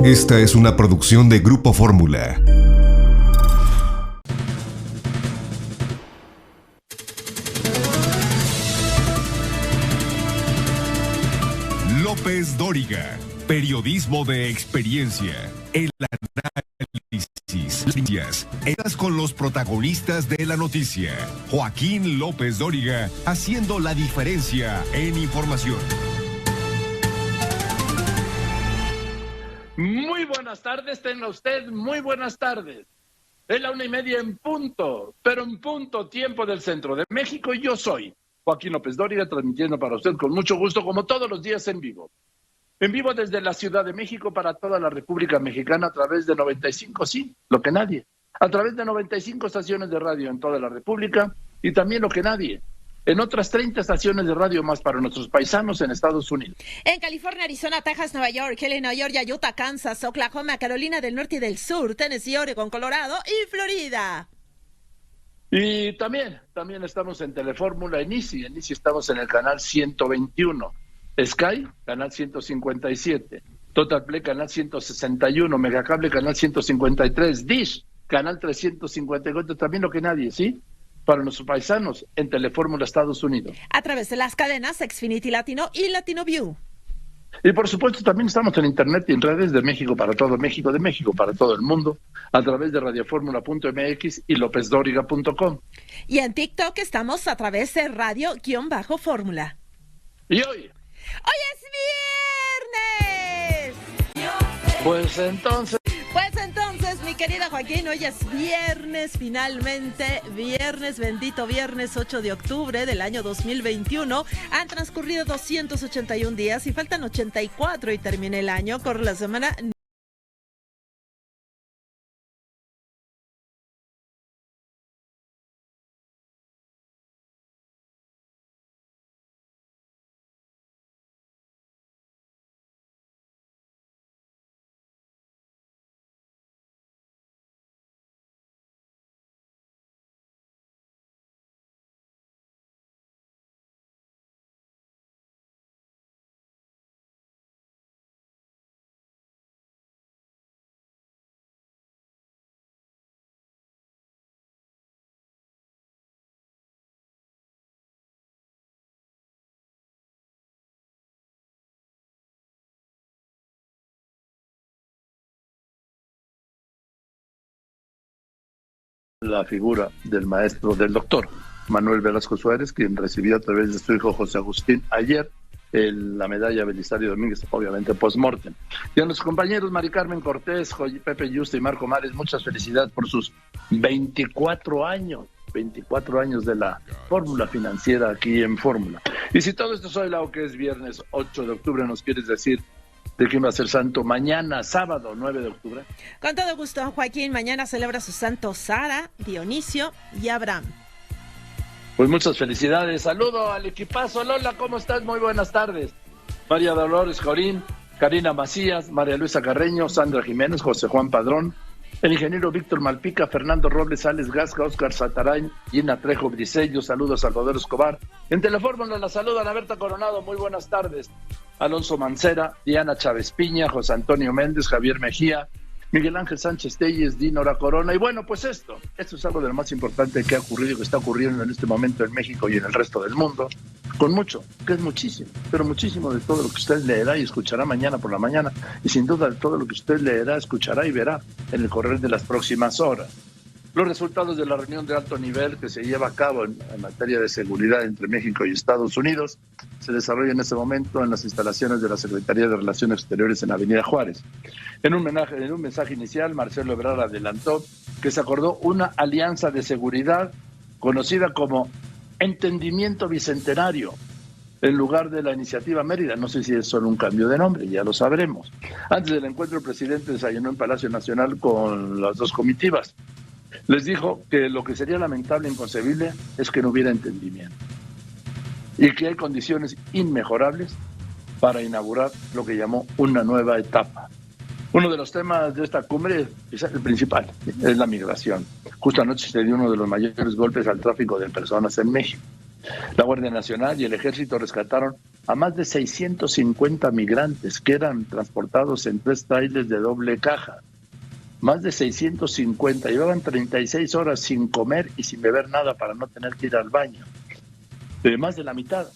Esta es una producción de Grupo Fórmula. López Dóriga, periodismo de experiencia, el análisis, noticias, estás con los protagonistas de la noticia. Joaquín López Dóriga, haciendo la diferencia en información. Muy buenas tardes, tenga usted muy buenas tardes. Es la 1:30 en punto, pero en punto tiempo del centro de México. Y yo soy Joaquín López Dóriga, transmitiendo para usted con mucho gusto, como todos los días en vivo. En vivo desde la Ciudad de México para toda la República Mexicana a través de 95, sí, lo que nadie. A través de 95 estaciones de radio en toda la República y también lo que nadie. En otras 30 estaciones de radio más para nuestros paisanos en Estados Unidos. En California, Arizona, Texas, Nueva York, Illinois, Georgia, Utah, Kansas, Oklahoma, Carolina del Norte y del Sur, Tennessee, Oregon, Colorado y Florida. Y también estamos en Telefórmula, en Easy estamos en el canal 121, Sky, canal 157, Total Play, canal 161, Megacable, canal 153, Dish, canal 354, también lo que nadie, ¿sí? Para nuestros paisanos en Telefórmula, Estados Unidos. A través de las cadenas Xfinity Latino y Latino View. Y por supuesto también estamos en internet y en redes de México para todo México, de México para todo el mundo, a través de radioformula.mx y lopezdoriga.com. Y en TikTok estamos a través de radio-fórmula. Y hoy es viernes. Pues entonces, mi querida Joaquín, hoy es viernes, finalmente, viernes, bendito viernes 8 de octubre del año 2021. Han transcurrido 281 días y faltan 84 y termina el año. Corre la semana. la figura del maestro, del doctor Manuel Velasco Suárez, quien recibió a través de su hijo José Agustín ayer la medalla Belisario Domínguez, obviamente post-mortem. Y a los compañeros Mari Carmen Cortés, Pepe Yuste y Marco Mares, muchas felicidades por sus 24 años de la fórmula financiera aquí en Fórmula. Y si todo esto soy la que es viernes 8 de octubre, ¿nos quieres decir de quién va a ser santo mañana, sábado 9 de octubre? Con todo gusto, Joaquín. Mañana celebra su santo Sara, Dionisio y Abraham. Pues muchas felicidades. Saludo al equipazo. Lola, ¿cómo estás? Muy buenas tardes. María Dolores Jorín, Karina Macías, María Luisa Carreño, Sandra Jiménez, José Juan Padrón, el ingeniero Víctor Malpica, Fernando Robles, Alex Gasca, Oscar Satarain, Gina Trejo Bricello, saludos a Salvador Escobar. En Telefórmula la saludan a Berta Coronado, muy buenas tardes. Alonso Mancera, Diana Chávez Piña, José Antonio Méndez, Javier Mejía, Miguel Ángel Sánchez Telles, Dinora Corona. Y bueno, pues esto es algo de lo más importante que ha ocurrido y que está ocurriendo en este momento en México y en el resto del mundo, con mucho, que es muchísimo, pero muchísimo de todo lo que usted leerá y escuchará mañana por la mañana, y sin duda de todo lo que usted leerá, escuchará y verá en el correr de las próximas horas. Los resultados de la reunión de alto nivel que se lleva a cabo en materia de seguridad entre México y Estados Unidos se desarrolla en este momento en las instalaciones de la Secretaría de Relaciones Exteriores en Avenida Juárez. En un mensaje inicial, Marcelo Ebrard adelantó que se acordó una alianza de seguridad conocida como Entendimiento Bicentenario, en lugar de la Iniciativa Mérida. No sé si es solo un cambio de nombre, ya lo sabremos. Antes del encuentro, el presidente desayunó en Palacio Nacional con las dos comitivas. Les dijo que lo que sería lamentable e inconcebible es que no hubiera entendimiento y que hay condiciones inmejorables para inaugurar lo que llamó una nueva etapa. Uno de los temas de esta cumbre, es el principal, es la migración. Justo anoche se dio uno de los mayores golpes al tráfico de personas en México. La Guardia Nacional y el Ejército rescataron a más de 650 migrantes que eran transportados en 3 trailers de doble caja. Más de 650, llevaban 36 horas sin comer y sin beber nada para no tener que ir al baño. Más de la mitad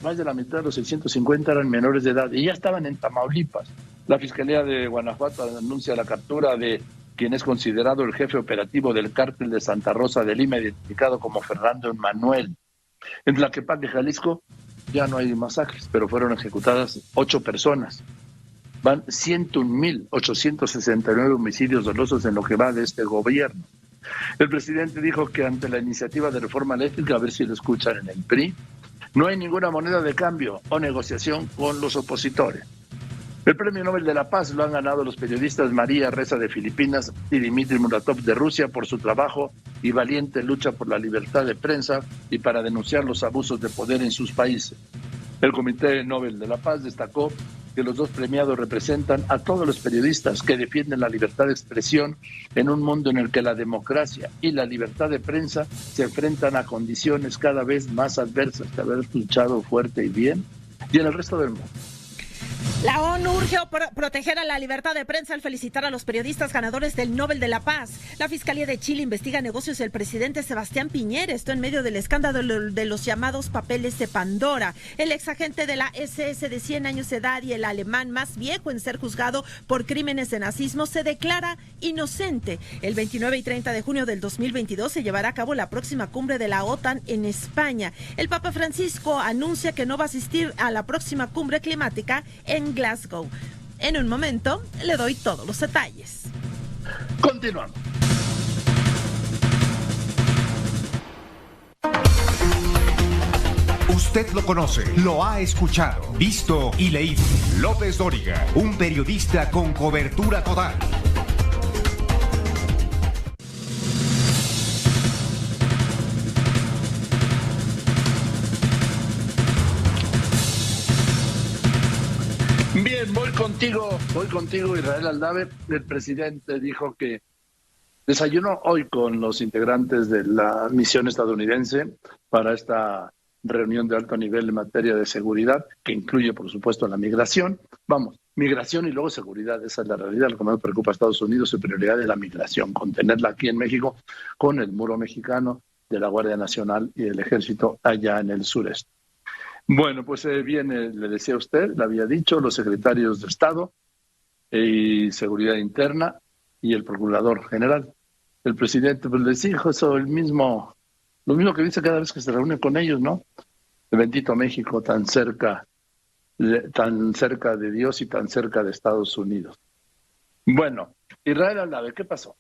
de los 650 eran menores de edad y ya estaban en Tamaulipas. La Fiscalía de Guanajuato anuncia la captura de quien es considerado el jefe operativo del cártel de Santa Rosa de Lima, identificado como Fernando Emmanuel. En Tlaquepaque, Jalisco, ya no hay masacres, pero fueron ejecutadas 8 personas. Van 101.869 homicidios dolosos en lo que va de este gobierno. El presidente dijo que ante la iniciativa de reforma eléctrica, a ver si lo escuchan en el PRI, no hay ninguna moneda de cambio o negociación con los opositores. El Premio Nobel de la Paz lo han ganado los periodistas María Ressa de Filipinas y Dmitry Muratov de Rusia por su trabajo y valiente lucha por la libertad de prensa y para denunciar los abusos de poder en sus países. El Comité Nobel de la Paz destacó que los 2 premiados representan a todos los periodistas que defienden la libertad de expresión en un mundo en el que la democracia y la libertad de prensa se enfrentan a condiciones cada vez más adversas de haber luchado fuerte y bien y en el resto del mundo. La ONU urge proteger a la libertad de prensa al felicitar a los periodistas ganadores del Nobel de la Paz. La Fiscalía de Chile investiga negocios del presidente Sebastián Piñera, esto en medio del escándalo de los llamados papeles de Pandora. El exagente de la SS de 100 años de edad y el alemán más viejo en ser juzgado por crímenes de nazismo se declara inocente. El 29 y 30 de junio del 2022 se llevará a cabo la próxima cumbre de la OTAN en España. El Papa Francisco anuncia que no va a asistir a la próxima cumbre climática en Glasgow. En un momento le doy todos los detalles. Continuamos. Usted lo conoce, lo ha escuchado, visto y leído. López Dóriga, un periodista con cobertura total. Bien, voy contigo, Israel Aldave. El presidente dijo que desayunó hoy con los integrantes de la misión estadounidense para esta reunión de alto nivel en materia de seguridad, que incluye, por supuesto, la migración. Vamos, migración y luego seguridad, esa es la realidad. Lo que más preocupa a Estados Unidos es prioridad de la migración, contenerla aquí en México con el muro mexicano de la Guardia Nacional y el Ejército allá en el sureste. Bueno, pues viene, le decía a usted, le había dicho, los secretarios de Estado y Seguridad Interna y el Procurador General. El presidente pues les dijo eso, lo mismo que dice cada vez que se reúne con ellos, ¿no? El bendito México tan cerca de Dios y tan cerca de Estados Unidos. Bueno, Israel Aldave, ¿qué pasó?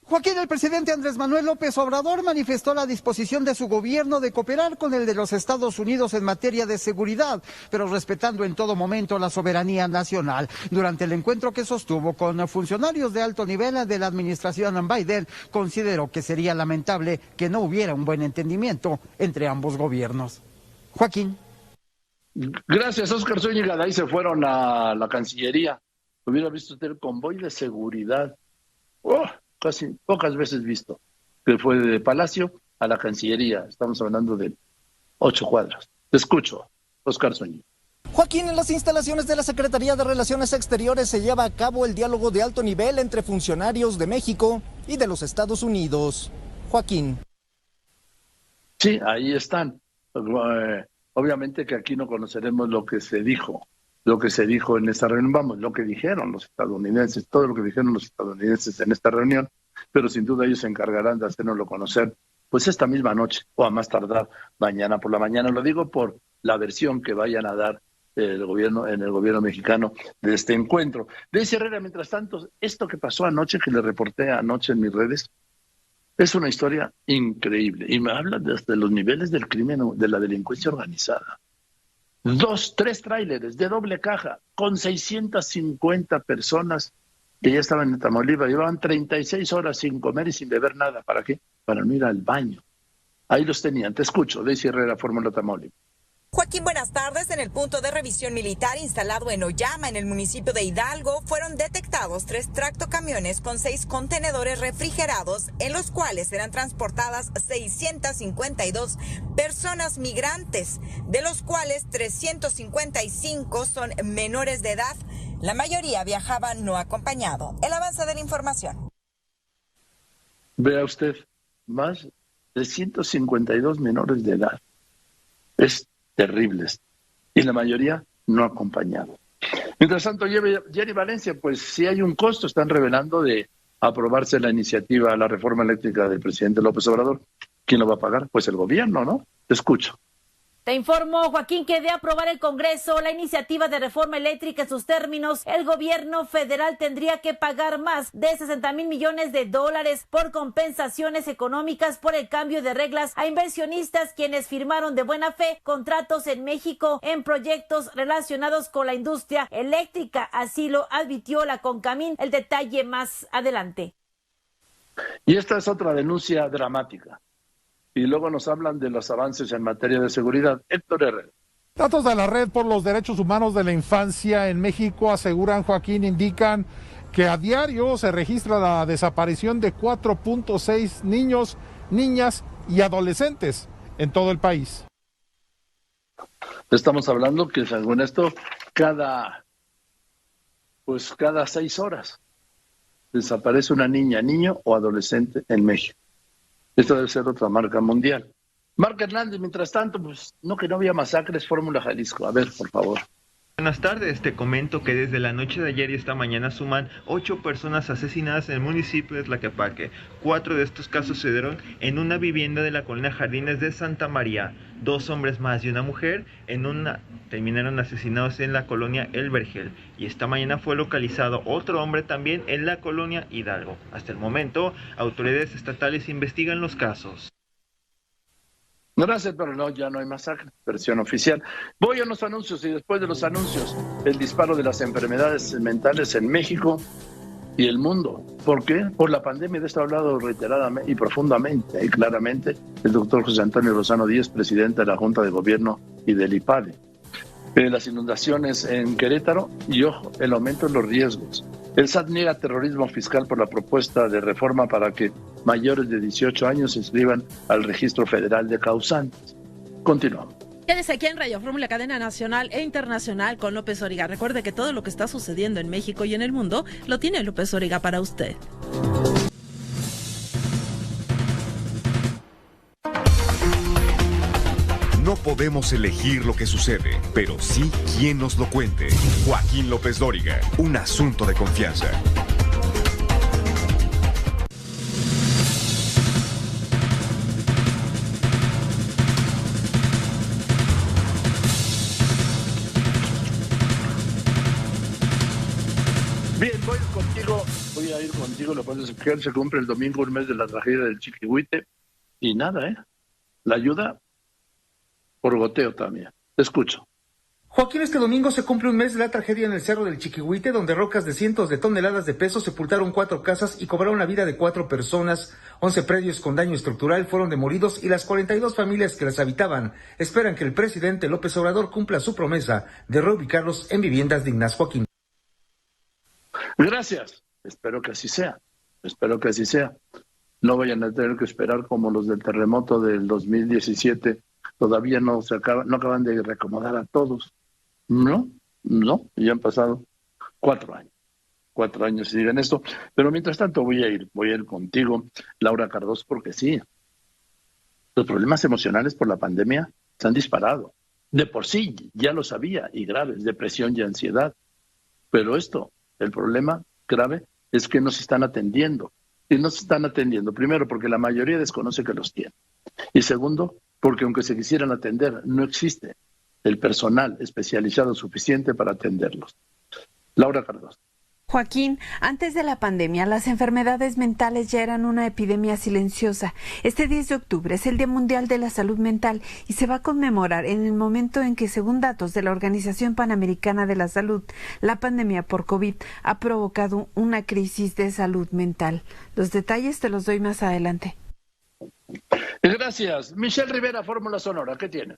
Joaquín, el presidente Andrés Manuel López Obrador manifestó la disposición de su gobierno de cooperar con el de los Estados Unidos en materia de seguridad, pero respetando en todo momento la soberanía nacional. Durante el encuentro que sostuvo con funcionarios de alto nivel de la administración Biden, consideró que sería lamentable que no hubiera un buen entendimiento entre ambos gobiernos. Joaquín. Gracias, Óscar Zúñiga. De ahí se fueron a la Cancillería. Hubiera visto usted el convoy de seguridad. Casi pocas veces visto, que fue de Palacio a la Cancillería. Estamos hablando de 8 cuadras. Te escucho, Óscar Zúñiga. Joaquín, en las instalaciones de la Secretaría de Relaciones Exteriores se lleva a cabo el diálogo de alto nivel entre funcionarios de México y de los Estados Unidos. Joaquín. Sí, ahí están. Obviamente que aquí no conoceremos lo que se dijo en esta reunión, vamos, lo que dijeron los estadounidenses, todo lo que dijeron los estadounidenses en esta reunión, pero sin duda ellos se encargarán de hacérnoslo conocer, pues esta misma noche o a más tardar mañana por la mañana. Lo digo por la versión que vayan a dar en el gobierno mexicano de este encuentro. Daisy Herrera, mientras tanto, esto que pasó anoche, que le reporté anoche en mis redes, es una historia increíble y me habla desde los niveles del crimen, de la delincuencia organizada. 3 tráileres de doble caja con 650 personas que ya estaban en Tamaulipas, llevaban 36 horas sin comer y sin beber nada. ¿Para qué? Para no ir al baño. Ahí los tenían. Te escucho, Daisy Herrera, Fórmula Tamaulipas. Joaquín, buenas tardes. En el punto de revisión militar instalado en Oyama, en el municipio de Hidalgo, fueron detectados 3 tractocamiones con 6 contenedores refrigerados, en los cuales eran transportadas 652 personas migrantes, de los cuales 355 son menores de edad. La mayoría viajaba no acompañado. El avance de la información. Vea usted, más de 152 menores de edad. Es terribles, y la mayoría no acompañados. Mientras tanto, Jerry Valencia, pues si hay un costo, están revelando de aprobarse la iniciativa a la reforma eléctrica del presidente López Obrador. ¿Quién lo va a pagar? Pues el gobierno, ¿no? Te escucho. Te informo, Joaquín, que de aprobar el Congreso la iniciativa de reforma eléctrica en sus términos, el gobierno federal tendría que pagar más de 60,000 millones de dólares por compensaciones económicas por el cambio de reglas a inversionistas quienes firmaron de buena fe contratos en México en proyectos relacionados con la industria eléctrica. Así lo advirtió la CONCAMIN. El detalle más adelante. Y esta es otra denuncia dramática. Y luego nos hablan de los avances en materia de seguridad. Héctor Herrera. Datos de la Red por los Derechos Humanos de la Infancia en México aseguran, Joaquín, indican que a diario se registra la desaparición de 4.6 niños, niñas y adolescentes en todo el país. Estamos hablando que, según esto, cada 6 horas desaparece una niña, niño o adolescente en México. Esto debe ser otra marca mundial. Marc Hernández, mientras tanto, pues no había masacres, Fórmula Jalisco. A ver, por favor. Buenas tardes, te comento que desde la noche de ayer y esta mañana suman 8 personas asesinadas en el municipio de Tlaquepaque. 4 de estos casos sucedieron en una vivienda de la colonia Jardines de Santa María. 2 hombres más y una mujer terminaron asesinados en la colonia El Vergel. Y esta mañana fue localizado otro hombre también en la colonia Hidalgo. Hasta el momento, autoridades estatales investigan los casos. Gracias, pero no, ya no hay masacre, versión oficial. Voy a los anuncios y después de los anuncios, el disparo de las enfermedades mentales en México y el mundo. ¿Por qué? Por la pandemia. De esto ha hablado reiteradamente y profundamente y claramente el doctor José Antonio Lozano Díez, presidente de la Junta de Gobierno y del IPADE. Las inundaciones en Querétaro y, ojo, el aumento en los riesgos. El SAT niega terrorismo fiscal por la propuesta de reforma para que mayores de 18 años se inscriban al Registro Federal de Causantes. Continuamos. Quédese aquí en Radio Fórmula, cadena nacional e internacional con López Origa. Recuerde que todo lo que está sucediendo en México y en el mundo lo tiene López Origa para usted. No podemos elegir lo que sucede, pero sí quién nos lo cuente. Joaquín López Dóriga, un asunto de confianza. Bien, voy a ir contigo, lo puedes escuchar, se cumple el domingo un mes de la tragedia del Chiquihuite y nada, la ayuda por goteo también. Te escucho. Joaquín, este domingo se cumple un mes de la tragedia en el Cerro del Chiquihuite, donde rocas de cientos de toneladas de peso sepultaron 4 casas y cobraron la vida de 4 personas. 11 predios con daño estructural fueron demolidos y las 42 familias que las habitaban esperan que el presidente López Obrador cumpla su promesa de reubicarlos en viviendas dignas. Joaquín. Gracias. Espero que así sea. No vayan a tener que esperar como los del terremoto del 2017. Todavía no acaban de reacomodar a todos. No, ya han pasado 4 años. 4 años y digan esto. Pero mientras tanto voy a ir contigo, Laura Cardoso, porque sí, los problemas emocionales por la pandemia se han disparado. De por sí, ya lo sabía, y graves, depresión y ansiedad. Pero el problema grave es que no se están atendiendo. Y no se están atendiendo, primero, porque la mayoría desconoce que los tiene. Y segundo, porque aunque se quisieran atender, no existe el personal especializado suficiente para atenderlos. Laura Cardoso. Joaquín, antes de la pandemia, las enfermedades mentales ya eran una epidemia silenciosa. Este 10 de octubre es el Día Mundial de la Salud Mental y se va a conmemorar en el momento en que, según datos de la Organización Panamericana de la Salud, la pandemia por COVID ha provocado una crisis de salud mental. Los detalles te los doy más adelante. Gracias. Michelle Rivera, Fórmula Sonora, ¿qué tiene?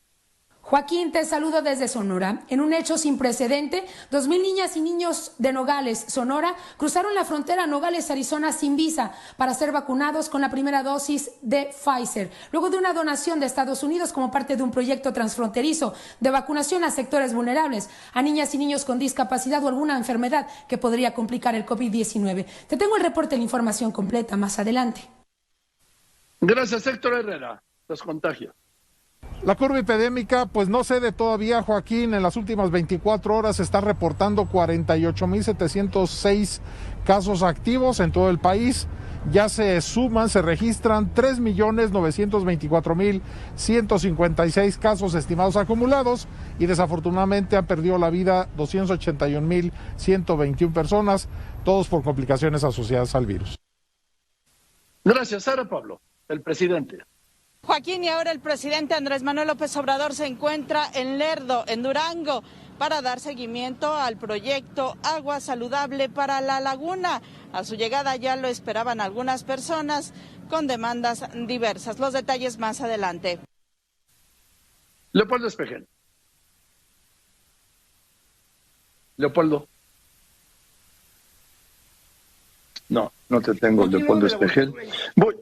Joaquín, te saludo desde Sonora. En un hecho sin precedente, 2,000 niñas y niños de Nogales, Sonora, cruzaron la frontera Nogales, Arizona sin visa para ser vacunados con la primera dosis de Pfizer, luego de una donación de Estados Unidos como parte de un proyecto transfronterizo de vacunación a sectores vulnerables, a niñas y niños con discapacidad o alguna enfermedad que podría complicar el COVID-19. Te tengo el reporte de la información completa más adelante. Gracias, Héctor Herrera. Los contagios. La curva epidémica pues no cede todavía, Joaquín. En las últimas 24 horas se está reportando 48,706 casos activos en todo el país. Ya se registran 3,924,156 casos estimados acumulados y desafortunadamente han perdido la vida 281,121 personas, todos por complicaciones asociadas al virus. Gracias, Sara Pablo, el presidente. Joaquín, y ahora el presidente Andrés Manuel López Obrador se encuentra en Lerdo, en Durango, para dar seguimiento al proyecto Agua Saludable para la Laguna. A su llegada ya lo esperaban algunas personas con demandas diversas. Los detalles más adelante. Leopoldo Espejel. Leopoldo. No te tengo, Leopoldo Espejel. Voy.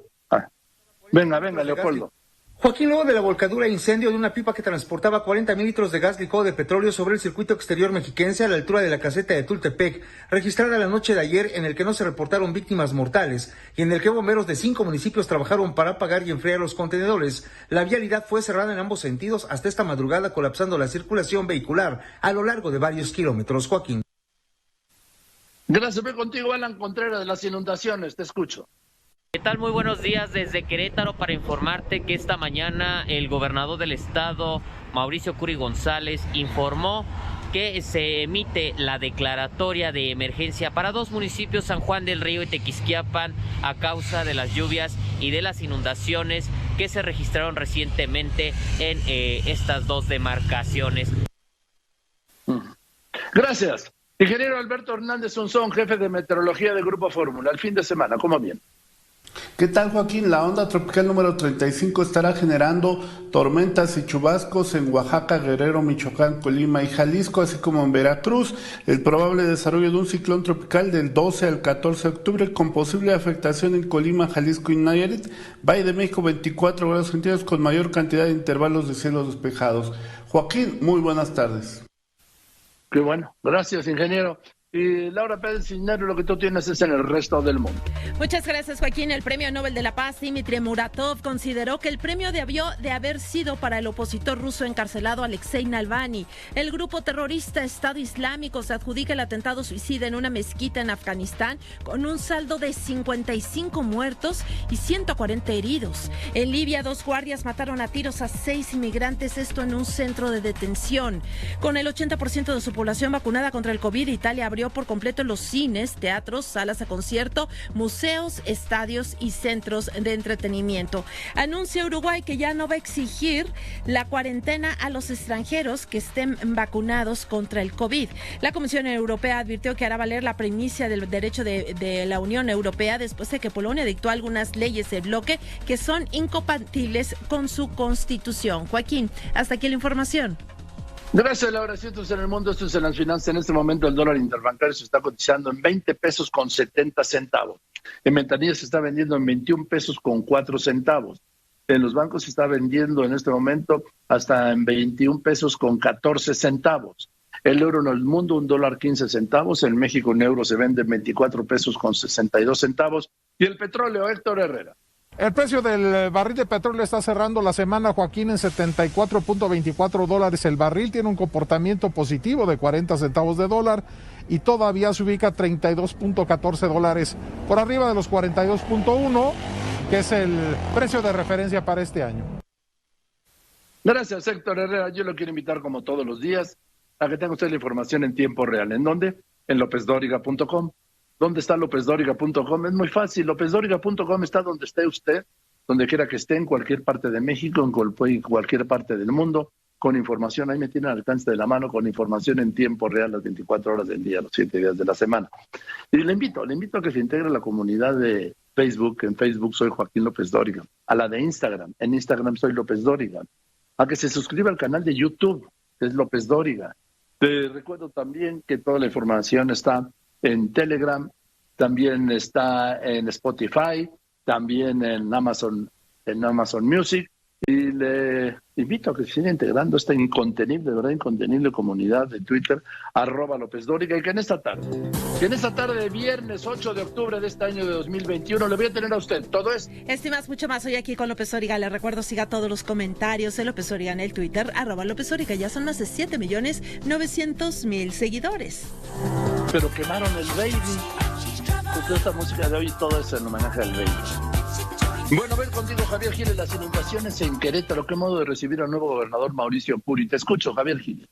Venga, Leopoldo. Joaquín, luego de la volcadura e incendio de una pipa que transportaba 40,000 litros de gas licuado de petróleo sobre el circuito exterior mexiquense a la altura de la caseta de Tultepec, registrada la noche de ayer, en el que no se reportaron víctimas mortales y en el que bomberos de 5 municipios trabajaron para apagar y enfriar los contenedores, la vialidad fue cerrada en ambos sentidos hasta esta madrugada, colapsando la circulación vehicular a lo largo de varios kilómetros. Joaquín. Gracias, voy contigo, Alan Contreras, de las inundaciones, te escucho. ¿Qué tal? Muy buenos días desde Querétaro para informarte que esta mañana el gobernador del estado, Mauricio Curi González, informó que se emite la declaratoria de emergencia para 2 municipios, San Juan del Río y Tequisquiapan, a causa de las lluvias y de las inundaciones que se registraron recientemente en estas 2 demarcaciones. Gracias. Ingeniero Alberto Hernández Unzón, jefe de meteorología de Grupo Fórmula. El fin de semana, ¿cómo bien? ¿Qué tal, Joaquín? La onda tropical número 35 estará generando tormentas y chubascos en Oaxaca, Guerrero, Michoacán, Colima y Jalisco, así como en Veracruz. El probable desarrollo de un ciclón tropical del 12 al 14 de octubre con posible afectación en Colima, Jalisco y Nayarit. Valle de México, 24 grados centígrados con mayor cantidad de intervalos de cielos despejados. Joaquín, muy buenas tardes. Qué bueno. Gracias, ingeniero. Y Laura Pérez Cisneros, lo que tú tienes es en el resto del mundo. Muchas gracias, Joaquín. El Premio Nobel de la Paz, Dmitry Muratov, consideró que el premio debió de haber sido para el opositor ruso encarcelado Alexei Navalny. El grupo terrorista Estado Islámico se adjudica el atentado suicida en una mezquita en Afganistán con un saldo de 55 muertos y 140 heridos. En Libia, 2 guardias mataron a tiros a 6 inmigrantes, esto en un centro de detención. Con el 80% de su población vacunada contra el COVID, Italia abrió por completo los cines, teatros, salas de concierto, museos, estadios y centros de entretenimiento. Anuncia Uruguay que ya no va a exigir la cuarentena a los extranjeros que estén vacunados contra el COVID. La Comisión Europea advirtió que hará valer la primicia del derecho de la Unión Europea después de que Polonia dictó algunas leyes de bloque que son incompatibles con su constitución. Joaquín, hasta aquí la información. Gracias, Laura. Si esto es en el mundo, esto es en las finanzas. En este momento el dólar interbancario se está cotizando en 20 pesos con 70 centavos. En ventanillas se está vendiendo en 21 pesos con 4 centavos. En los bancos se está vendiendo en este momento hasta en 21 pesos con 14 centavos. El euro en el mundo, $1.15 centavos. En México un euro se vende en 24 pesos con 62 centavos. Y el petróleo, Héctor Herrera. El precio del barril de petróleo está cerrando la semana, Joaquín, en $74.24 el barril. Tiene un comportamiento positivo de 40 centavos de dólar y todavía se ubica a $32.14 por arriba de los 42.1, que es el precio de referencia para este año. Gracias, Héctor Herrera. Yo lo quiero invitar, como todos los días, a que tenga usted la información en tiempo real. ¿En dónde? En lopezdoriga.com. ¿Dónde está lopezdoriga.com? Es muy fácil. Lopezdoriga.com está donde esté usted, donde quiera que esté, en cualquier parte de México, en cualquier parte del mundo, con información. Ahí me tiene al alcance de la mano, con información en tiempo real, las 24 horas del día, los 7 días de la semana. Y le invito a que se integre a la comunidad de Facebook. En Facebook soy Joaquín López Dóriga. A la de Instagram. En Instagram soy López Dóriga. a que se suscriba al canal de YouTube, que es López Dóriga. Te recuerdo también que toda la información está en Telegram, también está en Spotify, también en Amazon Music, y le invito a que se siga integrando esta incontenible comunidad de Twitter, @López Dóriga, y que en esta tarde de viernes 8 de octubre de este año de 2021 le voy a tener a usted todo esto. Estimas, mucho más hoy aquí con López Dóriga. Le recuerdo, siga todos los comentarios de López Dóriga en el Twitter, @López Dóriga. Ya son más de 7.900.000 seguidores. Pero quemaron el baby. Pues esta música de hoy, todo es en homenaje al baby. Bueno, a ver contigo, Javier Giles, las inundaciones en Querétaro. ¿Qué modo de recibir al nuevo gobernador Mauricio Curi? Te escucho, Javier Giles.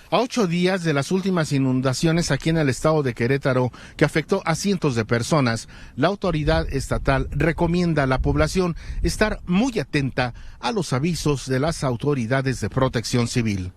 A 8 días de las últimas inundaciones aquí en el estado de Querétaro, que afectó a cientos de personas, la autoridad estatal recomienda a la población estar muy atenta a los avisos de las autoridades de protección civil.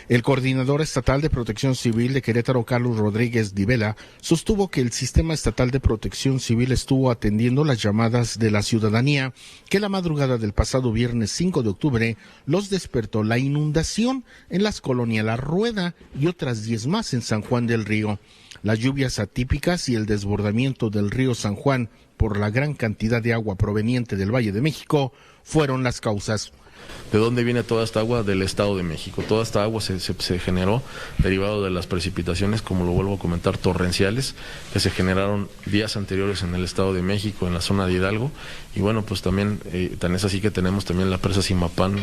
El coordinador estatal de protección civil de Querétaro, Carlos Rodríguez Divela, sostuvo que el sistema estatal de protección civil estuvo atendiendo las llamadas de la ciudadanía que la madrugada del pasado viernes 5 de octubre los despertó la inundación en las colonias La Rueda y otras 10 más en San Juan del Río. Las lluvias atípicas y el desbordamiento del río San Juan por la gran cantidad de agua proveniente del Valle de México fueron las causas. ¿De dónde viene toda esta agua? Del Estado de México. Toda esta agua se generó derivado de las precipitaciones, como lo vuelvo a comentar, torrenciales, que se generaron días anteriores en el Estado de México, en la zona de Hidalgo. Y bueno, pues también, tan es así que tenemos también la presa Zimapán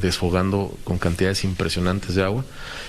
desfogando con cantidades impresionantes de agua.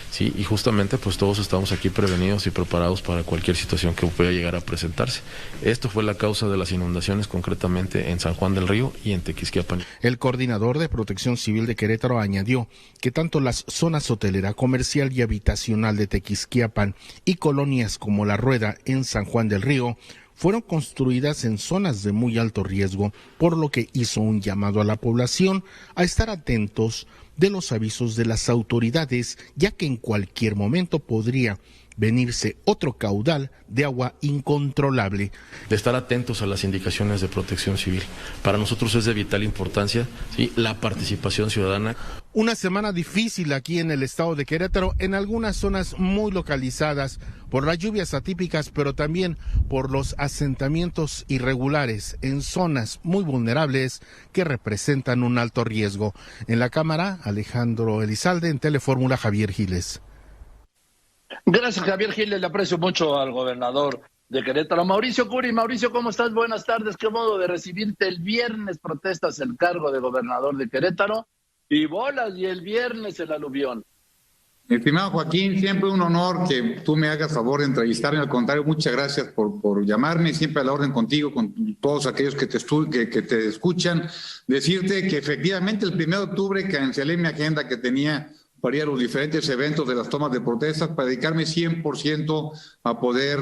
Sí, y justamente pues todos estamos aquí prevenidos y preparados para cualquier situación que pueda llegar a presentarse. Esto fue la causa de las inundaciones, concretamente en San Juan del Río y en Tequisquiapan. El coordinador de Protección Civil de Querétaro añadió que tanto las zonas hotelera, comercial y habitacional de Tequisquiapan y colonias como La Rueda en San Juan del Río fueron construidas en zonas de muy alto riesgo, por lo que hizo un llamado a la población a estar atentos de los avisos de las autoridades, ya que en cualquier momento podría venirse otro caudal de agua incontrolable. De estar atentos a las indicaciones de protección civil. Para nosotros es de vital importancia, ¿sí?, la participación ciudadana. Una semana difícil aquí en el estado de Querétaro, en algunas zonas muy localizadas por las lluvias atípicas, pero también por los asentamientos irregulares en zonas muy vulnerables que representan un alto riesgo. En la cámara, Alejandro Elizalde, en Telefórmula, Javier Giles. Gracias, Javier Giles, le aprecio mucho al gobernador de Querétaro, Mauricio Curi. Mauricio, ¿cómo estás? Buenas tardes. ¿Qué modo de recibirte el viernes? Protestas el cargo de gobernador de Querétaro y bolas, y el viernes el aluvión. Estimado Joaquín, siempre un honor que tú me hagas favor de entrevistarme. Al contrario, muchas gracias por llamarme, siempre a la orden contigo, con todos aquellos que te escuchan. Decirte que efectivamente el 1 de octubre cancelé mi agenda que tenía para ir a los diferentes eventos de las tomas de protestas, para dedicarme 100% a poder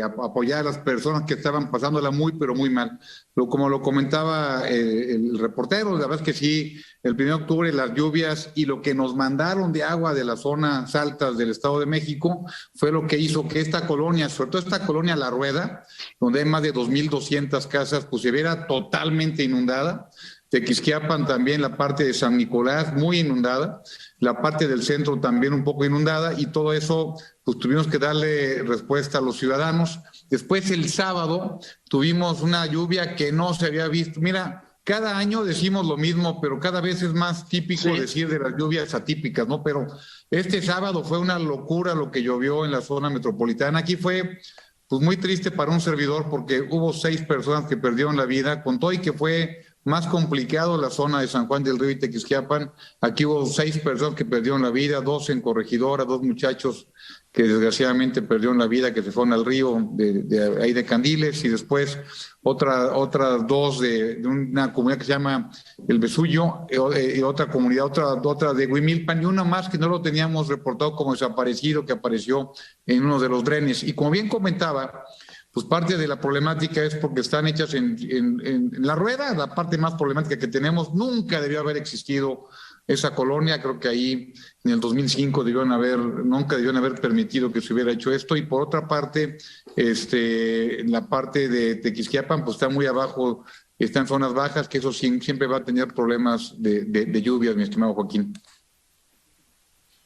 apoyar a las personas que estaban pasándola muy, pero muy mal. Como lo comentaba el reportero, la verdad es que sí, el 1 de octubre las lluvias y lo que nos mandaron de agua de las zonas altas del Estado de México fue lo que hizo que esta colonia, sobre todo esta colonia La Rueda, donde hay más de 2,200 casas, pues se viera totalmente inundada. Tequisquiapan también, la parte de San Nicolás muy inundada, la parte del centro también un poco inundada, y todo eso pues tuvimos que darle respuesta a los ciudadanos. Después el sábado tuvimos una lluvia que no se había visto. Mira, cada año decimos lo mismo, pero cada vez es más típico decir de las lluvias atípicas, ¿no? Pero este sábado fue una locura lo que llovió en la zona metropolitana. Aquí fue pues muy triste para un servidor porque hubo 6 personas que perdieron la vida, con todo y que fue más complicado la zona de San Juan del Río y Tequisquiapan. Aquí hubo 6 personas que perdieron la vida, 2 en Corregidora, 2 muchachos que desgraciadamente perdieron la vida, que se fueron al río de ahí de Candiles, y después otras 2 de una comunidad que se llama El Besullo, y otra comunidad, otra de Huimilpan, y una más que no lo teníamos reportado como desaparecido, que apareció en uno de los drenes. Y como bien comentaba, pues parte de la problemática es porque están hechas en La Rueda, la parte más problemática que tenemos. Nunca debió haber existido esa colonia, creo que ahí en el 2005 nunca debieron haber permitido que se hubiera hecho esto. Y por otra parte, la parte de Tequisquiapan pues está muy abajo está en zonas bajas, que eso siempre va a tener problemas de lluvias, mi estimado Joaquín.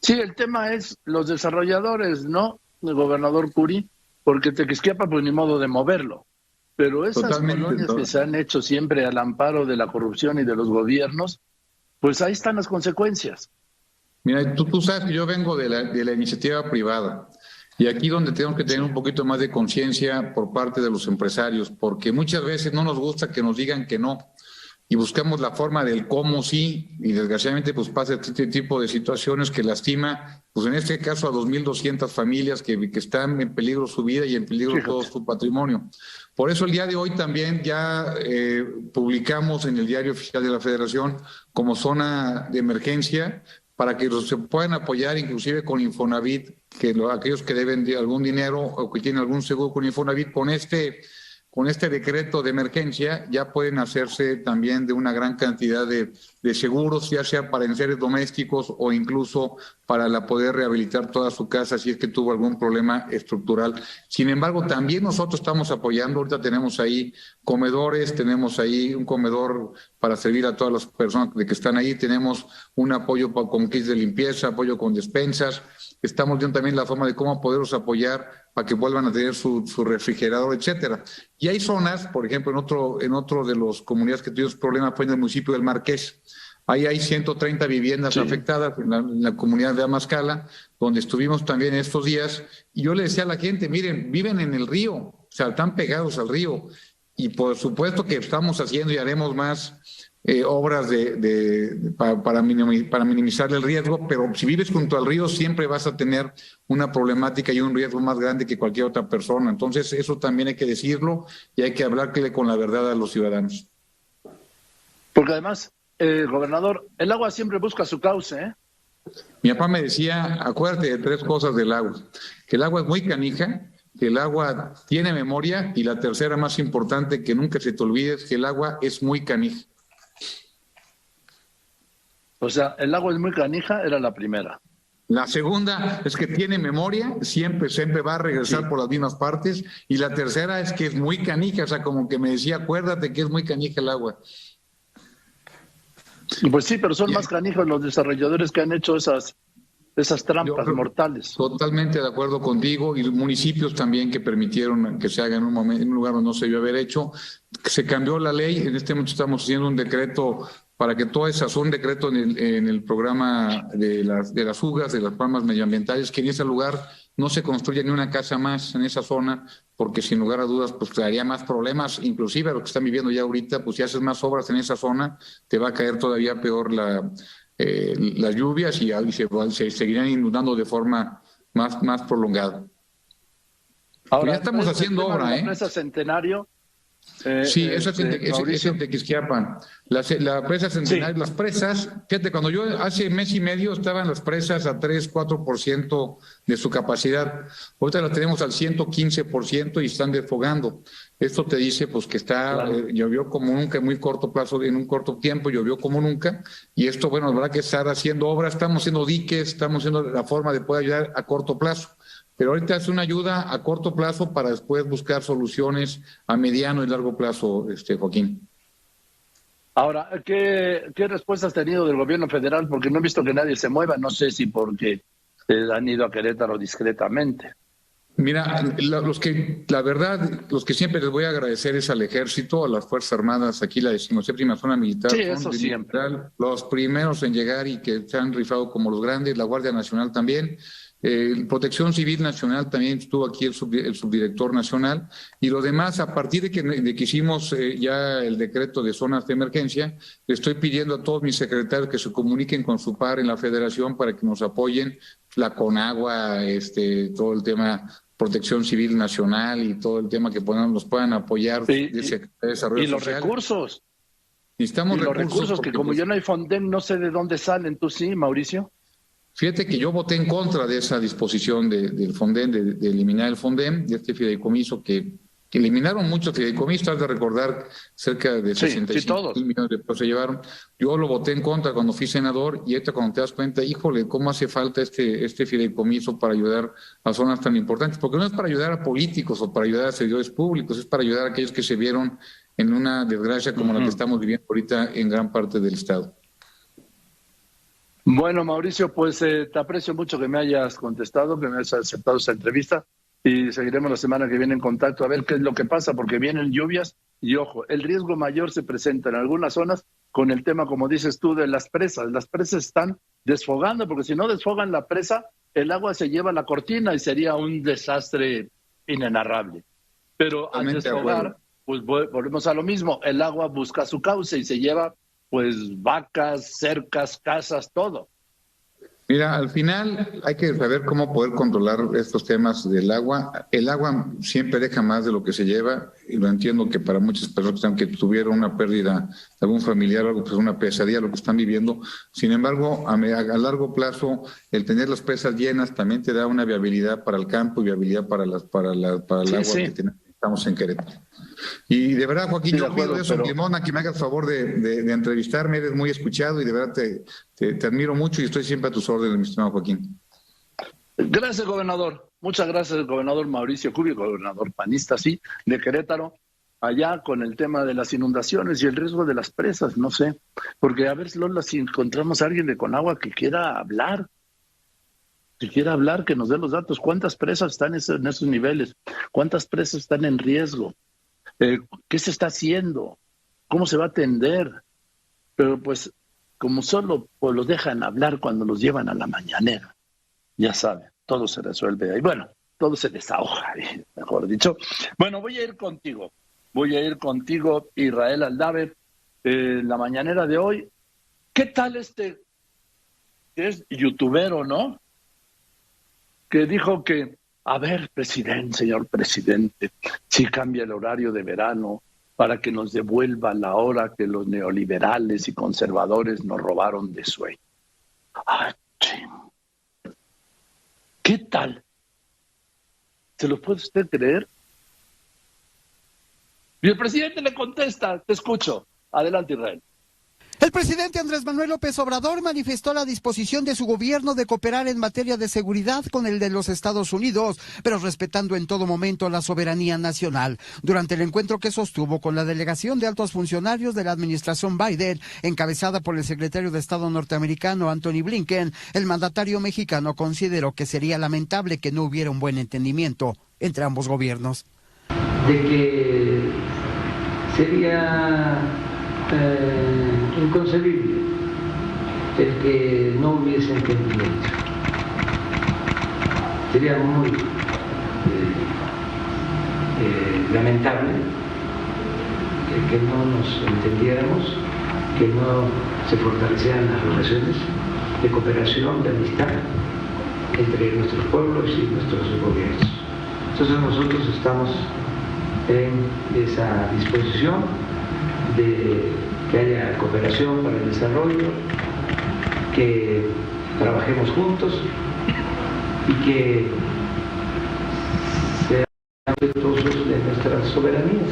Sí, el tema es los desarrolladores, ¿no? El gobernador Curi, porque Tequisquiapan, pues ni modo de moverlo. Pero esas colonias que se han hecho siempre al amparo de la corrupción y de los gobiernos, pues ahí están las consecuencias. Mira, tú sabes que yo vengo de la iniciativa privada. Y aquí donde tenemos que tener un poquito más de conciencia por parte de los empresarios, porque muchas veces no nos gusta que nos digan que no. Y buscamos la forma del cómo sí, y desgraciadamente pues pasa este tipo de situaciones que lastima, pues en este caso a 2.200 familias que están en peligro su vida y en peligro todo su patrimonio. Por eso el día de hoy también ya publicamos en el Diario Oficial de la Federación como zona de emergencia para que se puedan apoyar inclusive con Infonavit, que aquellos que deben de algún dinero o que tienen algún seguro con Infonavit, con este decreto de emergencia ya pueden hacerse también de una gran cantidad de seguros, ya sea para enseres domésticos o incluso para poder rehabilitar toda su casa si es que tuvo algún problema estructural. Sin embargo, también nosotros estamos apoyando, ahorita tenemos ahí comedores, tenemos ahí un comedor para servir a todas las personas que están ahí, tenemos un apoyo con kits de limpieza, apoyo con despensas, estamos viendo también la forma de cómo poderlos apoyar para que vuelvan a tener su refrigerador, etcétera. Y hay zonas, por ejemplo, en otro de las comunidades que tuvimos problemas fue en el municipio del Marqués. Ahí hay 130 viviendas afectadas en la comunidad de Amascala, donde estuvimos también estos días. Y yo le decía a la gente, miren, viven en el río, o sea, están pegados al río. Y por supuesto que estamos haciendo y haremos más obras para minimizar el riesgo, pero si vives junto al río siempre vas a tener una problemática y un riesgo más grande que cualquier otra persona. Entonces eso también hay que decirlo y hay que hablarle con la verdad a los ciudadanos. Porque además, gobernador, el agua siempre busca su cauce, ¿eh? Mi papá me decía, acuérdate de 3 cosas del agua, que el agua es muy canija, que el agua tiene memoria y la tercera más importante, que nunca se te olvide, es que el agua es muy canija. O sea, el agua es muy canija, era la primera. La segunda es que tiene memoria, siempre va a regresar por las mismas partes. Y la tercera es que es muy canija, o sea, como que me decía, acuérdate que es muy canija el agua. Pues sí, pero son más canijos los desarrolladores que han hecho esas trampas mortales. Totalmente de acuerdo contigo, y los municipios también que permitieron que se haga en un lugar donde no se debió haber hecho. Se cambió la ley, en este momento estamos haciendo un decreto para que todas esas, un decreto en el programa de las fugas, de las programas medioambientales, que en ese lugar no se construya ni una casa más en esa zona, porque sin lugar a dudas pues traería más problemas, inclusive a lo que están viviendo ya ahorita, pues si haces más obras en esa zona, te va a caer todavía peor las lluvias y se seguirán inundando de forma más prolongada. Ahora, ya estamos haciendo obra, ¿eh? Presa Centenario. Sí, eso es en Tequisquiapan. La presa Centenario, las presas, fíjate, cuando yo hace mes y medio estaban las presas a 3-4% de su capacidad. Ahorita las tenemos al 115% y están desfogando. Esto te dice pues que llovió como nunca en muy corto plazo, en un corto tiempo llovió como nunca, y esto, bueno, habrá que estar haciendo obras, estamos haciendo diques, estamos haciendo la forma de poder ayudar a corto plazo. Pero ahorita es una ayuda a corto plazo para después buscar soluciones a mediano y largo plazo, Joaquín. Ahora, ¿qué respuesta has tenido del gobierno federal? Porque no he visto que nadie se mueva, no sé si porque han ido a Querétaro discretamente. Mira, los que siempre les voy a agradecer es al Ejército, a las Fuerzas Armadas, aquí la 17ª Zona Militar, sí, eso siempre. Los primeros en llegar y que se han rifado como los grandes, la Guardia Nacional también. Protección Civil Nacional también estuvo aquí el subdirector nacional, y lo demás, a partir de que hicimos ya el decreto de zonas de emergencia, le estoy pidiendo a todos mis secretarios que se comuniquen con su par en la federación para que nos apoyen, la Conagua, todo el tema Protección Civil Nacional y todo el tema que nos puedan apoyar de Desarrollo y los Social. Recursos. Necesitamos recursos que como ya no hay Fondem, no sé de dónde salen. ¿Tú sí, Mauricio? Fíjate que yo voté en contra de esa disposición del Fondem, de eliminar el Fondem, de este fideicomiso que eliminaron muchos fideicomisos. Has de recordar, cerca de 65 millones de pesos se llevaron. Yo lo voté en contra cuando fui senador, y ahorita cuando te das cuenta, híjole, cómo hace falta este fideicomiso para ayudar a zonas tan importantes, porque no es para ayudar a políticos o para ayudar a servidores públicos, es para ayudar a aquellos que se vieron en una desgracia como la que estamos viviendo ahorita en gran parte del estado. Bueno, Mauricio, pues te aprecio mucho que me hayas contestado, que me hayas aceptado esta entrevista y seguiremos la semana que viene en contacto a ver qué es lo que pasa, porque vienen lluvias y ojo, el riesgo mayor se presenta en algunas zonas con el tema, como dices tú, de las presas. Las presas están desfogando, porque si no desfogan la presa, el agua se lleva la cortina y sería un desastre inenarrable. Pero al desfogar, pues volvemos a lo mismo, el agua busca su cauce y se lleva pues vacas, cercas, casas, todo. Mira, al final hay que saber cómo poder controlar estos temas del agua. El agua siempre deja más de lo que se lleva, y lo entiendo que para muchas personas que tuvieron una pérdida de algún familiar o algo, pues una pesadilla lo que están viviendo. Sin embargo, a largo plazo, el tener las presas llenas también te da una viabilidad para el campo y viabilidad para el agua que tenemos en Querétaro. Y de verdad, Joaquín, yo pido eso, Limón, a que me hagas favor de entrevistarme, eres muy escuchado y de verdad te admiro mucho y estoy siempre a tus órdenes, mi estimado Joaquín. Gracias, gobernador. Muchas gracias, gobernador Mauricio Curi, gobernador panista, sí, de Querétaro, allá con el tema de las inundaciones y el riesgo de las presas, no sé, porque a ver, Lola, si encontramos a alguien de Conagua que quiera hablar, que nos dé los datos, cuántas presas están en esos niveles, cuántas presas están en riesgo. ¿Qué se está haciendo? ¿Cómo se va a atender? Pero pues, como solo pues, los dejan hablar cuando los llevan a la mañanera, ya saben, todo se resuelve ahí. Bueno, todo se desahoga, mejor dicho. Bueno, voy a ir contigo, Israel Aldave, la mañanera de hoy. ¿Qué tal que es youtubero, no? Que dijo que, a ver, señor presidente, si cambia el horario de verano para que nos devuelva la hora que los neoliberales y conservadores nos robaron de sueño. ¡Ah, ching! ¿Qué tal? ¿Se lo puede usted creer? Y el presidente le contesta, te escucho. Adelante, Israel. El presidente Andrés Manuel López Obrador manifestó la disposición de su gobierno de cooperar en materia de seguridad con el de los Estados Unidos, pero respetando en todo momento la soberanía nacional. Durante el encuentro que sostuvo con la delegación de altos funcionarios de la administración Biden, encabezada por el secretario de Estado norteamericano Anthony Blinken, el mandatario mexicano consideró que sería lamentable que no hubiera un buen entendimiento entre ambos gobiernos. De que sería inconcebible el que no hubiese entendimiento. Sería muy lamentable el que no nos entendiéramos, que no se fortalecieran las relaciones de cooperación, de amistad entre nuestros pueblos y nuestros gobiernos. Entonces nosotros estamos en esa disposición de que haya cooperación para el desarrollo, que trabajemos juntos y que seamos respetuosos de nuestras soberanías.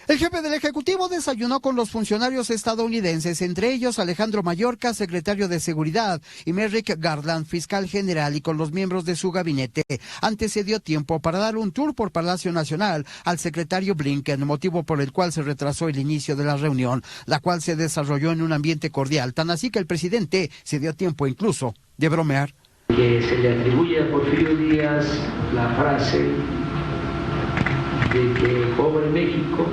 El jefe del Ejecutivo desayunó con los funcionarios estadounidenses, entre ellos Alejandro Mayorkas, secretario de Seguridad, y Merrick Garland, fiscal general, y con los miembros de su gabinete. Antes se dio tiempo para dar un tour por Palacio Nacional al secretario Blinken, motivo por el cual se retrasó el inicio de la reunión, la cual se desarrolló en un ambiente cordial, tan así que el presidente se dio tiempo incluso de bromear. Que se le atribuye a Porfirio Díaz la frase de que pobre México,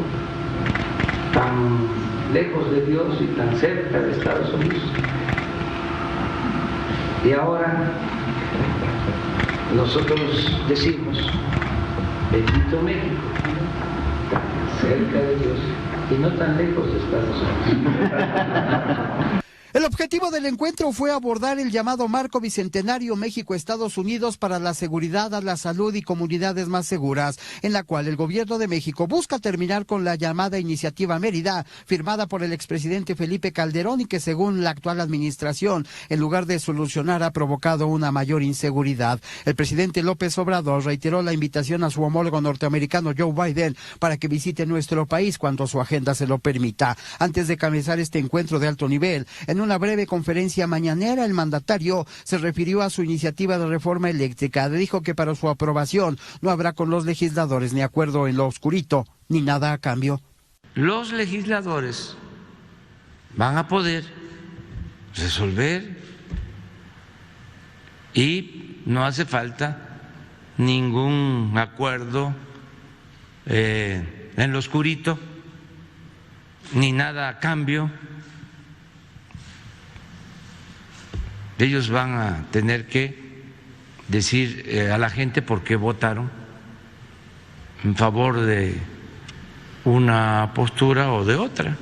tan lejos de Dios y tan cerca de Estados Unidos. Y ahora nosotros decimos, bendito México, tan cerca de Dios y no tan lejos de Estados Unidos. El objetivo del encuentro fue abordar el llamado Marco Bicentenario México-Estados Unidos para la seguridad, la salud y comunidades más seguras, en la cual el gobierno de México busca terminar con la llamada Iniciativa Mérida, firmada por el expresidente Felipe Calderón y que según la actual administración, en lugar de solucionar, ha provocado una mayor inseguridad. El presidente López Obrador reiteró la invitación a su homólogo norteamericano Joe Biden para que visite nuestro país cuando su agenda se lo permita. Antes de comenzar este encuentro de alto nivel, en una breve conferencia mañanera, el mandatario se refirió a su iniciativa de reforma eléctrica. Dijo que para su aprobación no habrá con los legisladores ni acuerdo en lo oscurito, ni nada a cambio. los legisladores van a poder resolver y no hace falta ningún acuerdo en lo oscurito, ni nada a cambio. Ellos van a tener que decir a la gente por qué votaron en favor de una postura o de otra.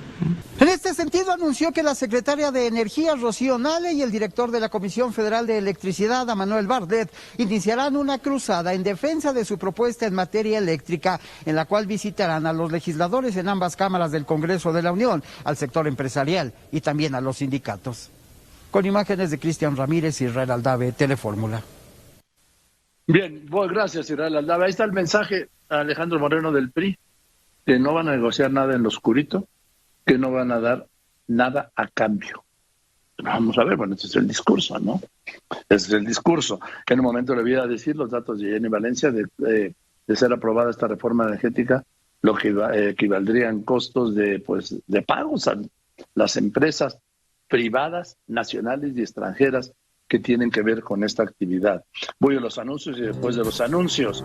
En este sentido, anunció que la secretaria de Energía, Rocío Nale, y el director de la Comisión Federal de Electricidad, Manuel Bartlett, iniciarán una cruzada en defensa de su propuesta en materia eléctrica, en la cual visitarán a los legisladores en ambas cámaras del Congreso de la Unión, al sector empresarial y también a los sindicatos. Con imágenes de Cristian Ramírez y Israel Aldave, Telefórmula. Bien, bueno, gracias Israel Aldave. Ahí está el mensaje a Alejandro Moreno del PRI, que no van a negociar nada en lo oscurito, que no van a dar nada a cambio. Vamos a ver, bueno, ese es el discurso, ¿no? Ese es el discurso. Que en un momento le voy a decir los datos de Jenny Valencia de ser aprobada esta reforma energética, lo que equivaldría en costos de pagos a las empresas privadas, nacionales y extranjeras que tienen que ver con esta actividad. Voy a los anuncios y después de los anuncios,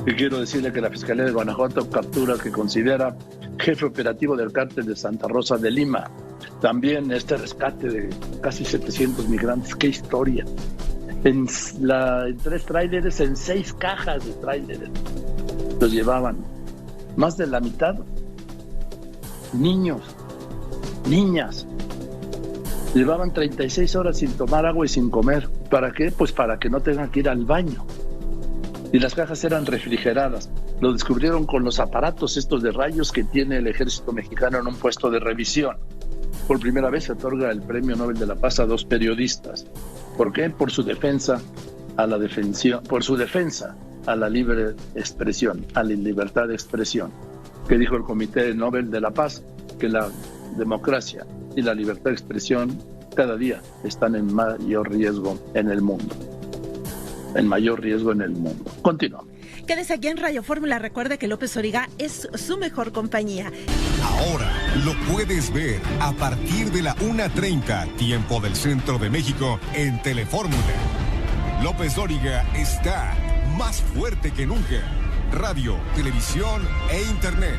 y quiero decirle que la Fiscalía de Guanajuato captura que considera jefe operativo del cártel de Santa Rosa de Lima. También este rescate de casi 700 migrantes. ¡Qué historia! En 3 tráileres, en 6 cajas de tráileres. Los llevaban. Más de la mitad. Niños, niñas. Llevaban 36 horas sin tomar agua y sin comer. ¿Para qué? Pues para que no tengan que ir al baño. Y las cajas eran refrigeradas. Lo descubrieron con los aparatos estos de rayos que tiene el ejército mexicano en un puesto de revisión. Por primera vez se otorga el Premio Nobel de la Paz a 2 periodistas. ¿Por qué? Por su defensa a la libre expresión, a la libertad de expresión. Que dijo el Comité Nobel de la Paz que la democracia y la libertad de expresión cada día están en mayor riesgo en el mundo. En mayor riesgo en el mundo. Continuamos. Quédese aquí en Radio Fórmula. Recuerde que López Dóriga es su mejor compañía. Ahora lo puedes ver a partir de la 1:30, tiempo del Centro de México, en Telefórmula. López Dóriga está más fuerte que nunca. Radio, televisión e internet.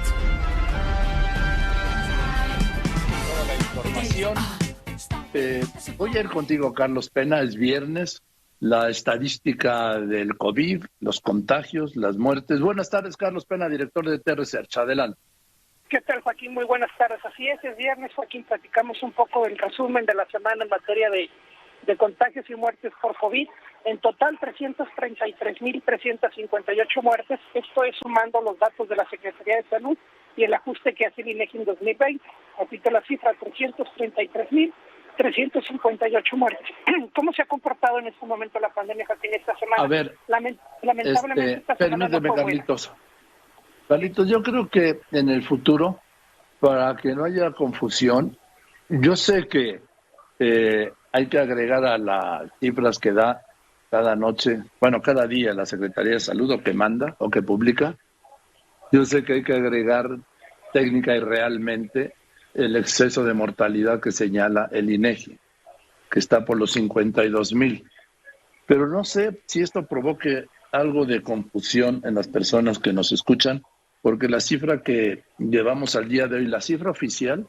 Toda la información. Voy a ir contigo, Carlos Pena. Es viernes. La estadística del COVID, los contagios, las muertes. Buenas tardes, Carlos Pena, director de T-Research. Adelante. ¿Qué tal, Joaquín? Muy buenas tardes. Así es viernes, Joaquín. Platicamos un poco del resumen de la semana en materia de contagios y muertes por COVID. En total, 333.358 muertes. Esto es sumando los datos de la Secretaría de Salud y el ajuste que hace el INEGI en 2020. Repito la cifra, 333.358 muertes. ¿Cómo se ha comportado en este momento la pandemia, Joaquín, esta semana? A ver, lamentablemente esta semana no fue buena. Carlitos, yo creo que en el futuro, para que no haya confusión, yo sé que hay que agregar a las cifras que da cada noche, bueno, cada día la Secretaría de Salud, o que manda, o que publica. Yo sé que hay que agregar técnica y realmente el exceso de mortalidad que señala el INEGI, que está por los 52,000. Pero no sé si esto provoque algo de confusión en las personas que nos escuchan, porque la cifra que llevamos al día de hoy, la cifra oficial,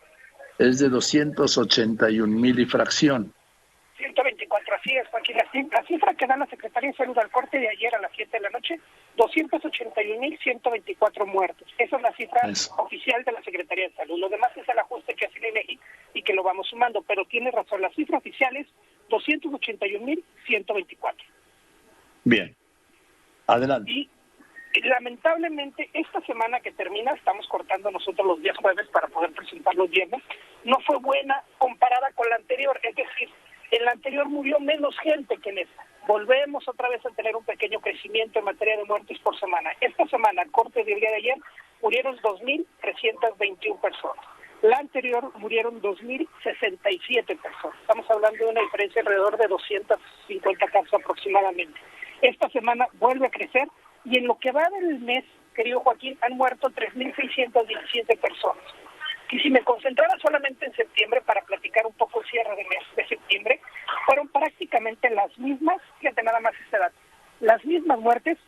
es de 281,000 y fracción. 124, así es, Joaquín. La cifra que da la Secretaría de Salud al corte de ayer a las 7 de la noche, 281,124 muertos. Esa es la cifra oficial de la Secretaría de Salud. Lo demás es el ajuste que hace el INEGI y que lo vamos sumando, pero tiene razón, la cifra oficial es 281,124. Bien, adelante. Y lamentablemente esta semana que termina, estamos cortando nosotros los días jueves para poder presentar los viernes, no fue buena comparada con la anterior, es decir, en la anterior murió menos gente que en esta. Volvemos otra vez a tener un pequeño crecimiento en materia de muertes por semana. Esta semana, corte del día de ayer, murieron 2,321 personas. La anterior murieron 2,067 personas. Estamos hablando de una diferencia alrededor de 250 casos aproximadamente. Esta semana vuelve a crecer y en lo que va del mes, querido Joaquín, han muerto 3,617 personas. Y si me concentrara solamente en septiembre para platicar un poco el cierre de mes de septiembre, fueron prácticamente las mismas, fíjate nada más este dato, las mismas muertes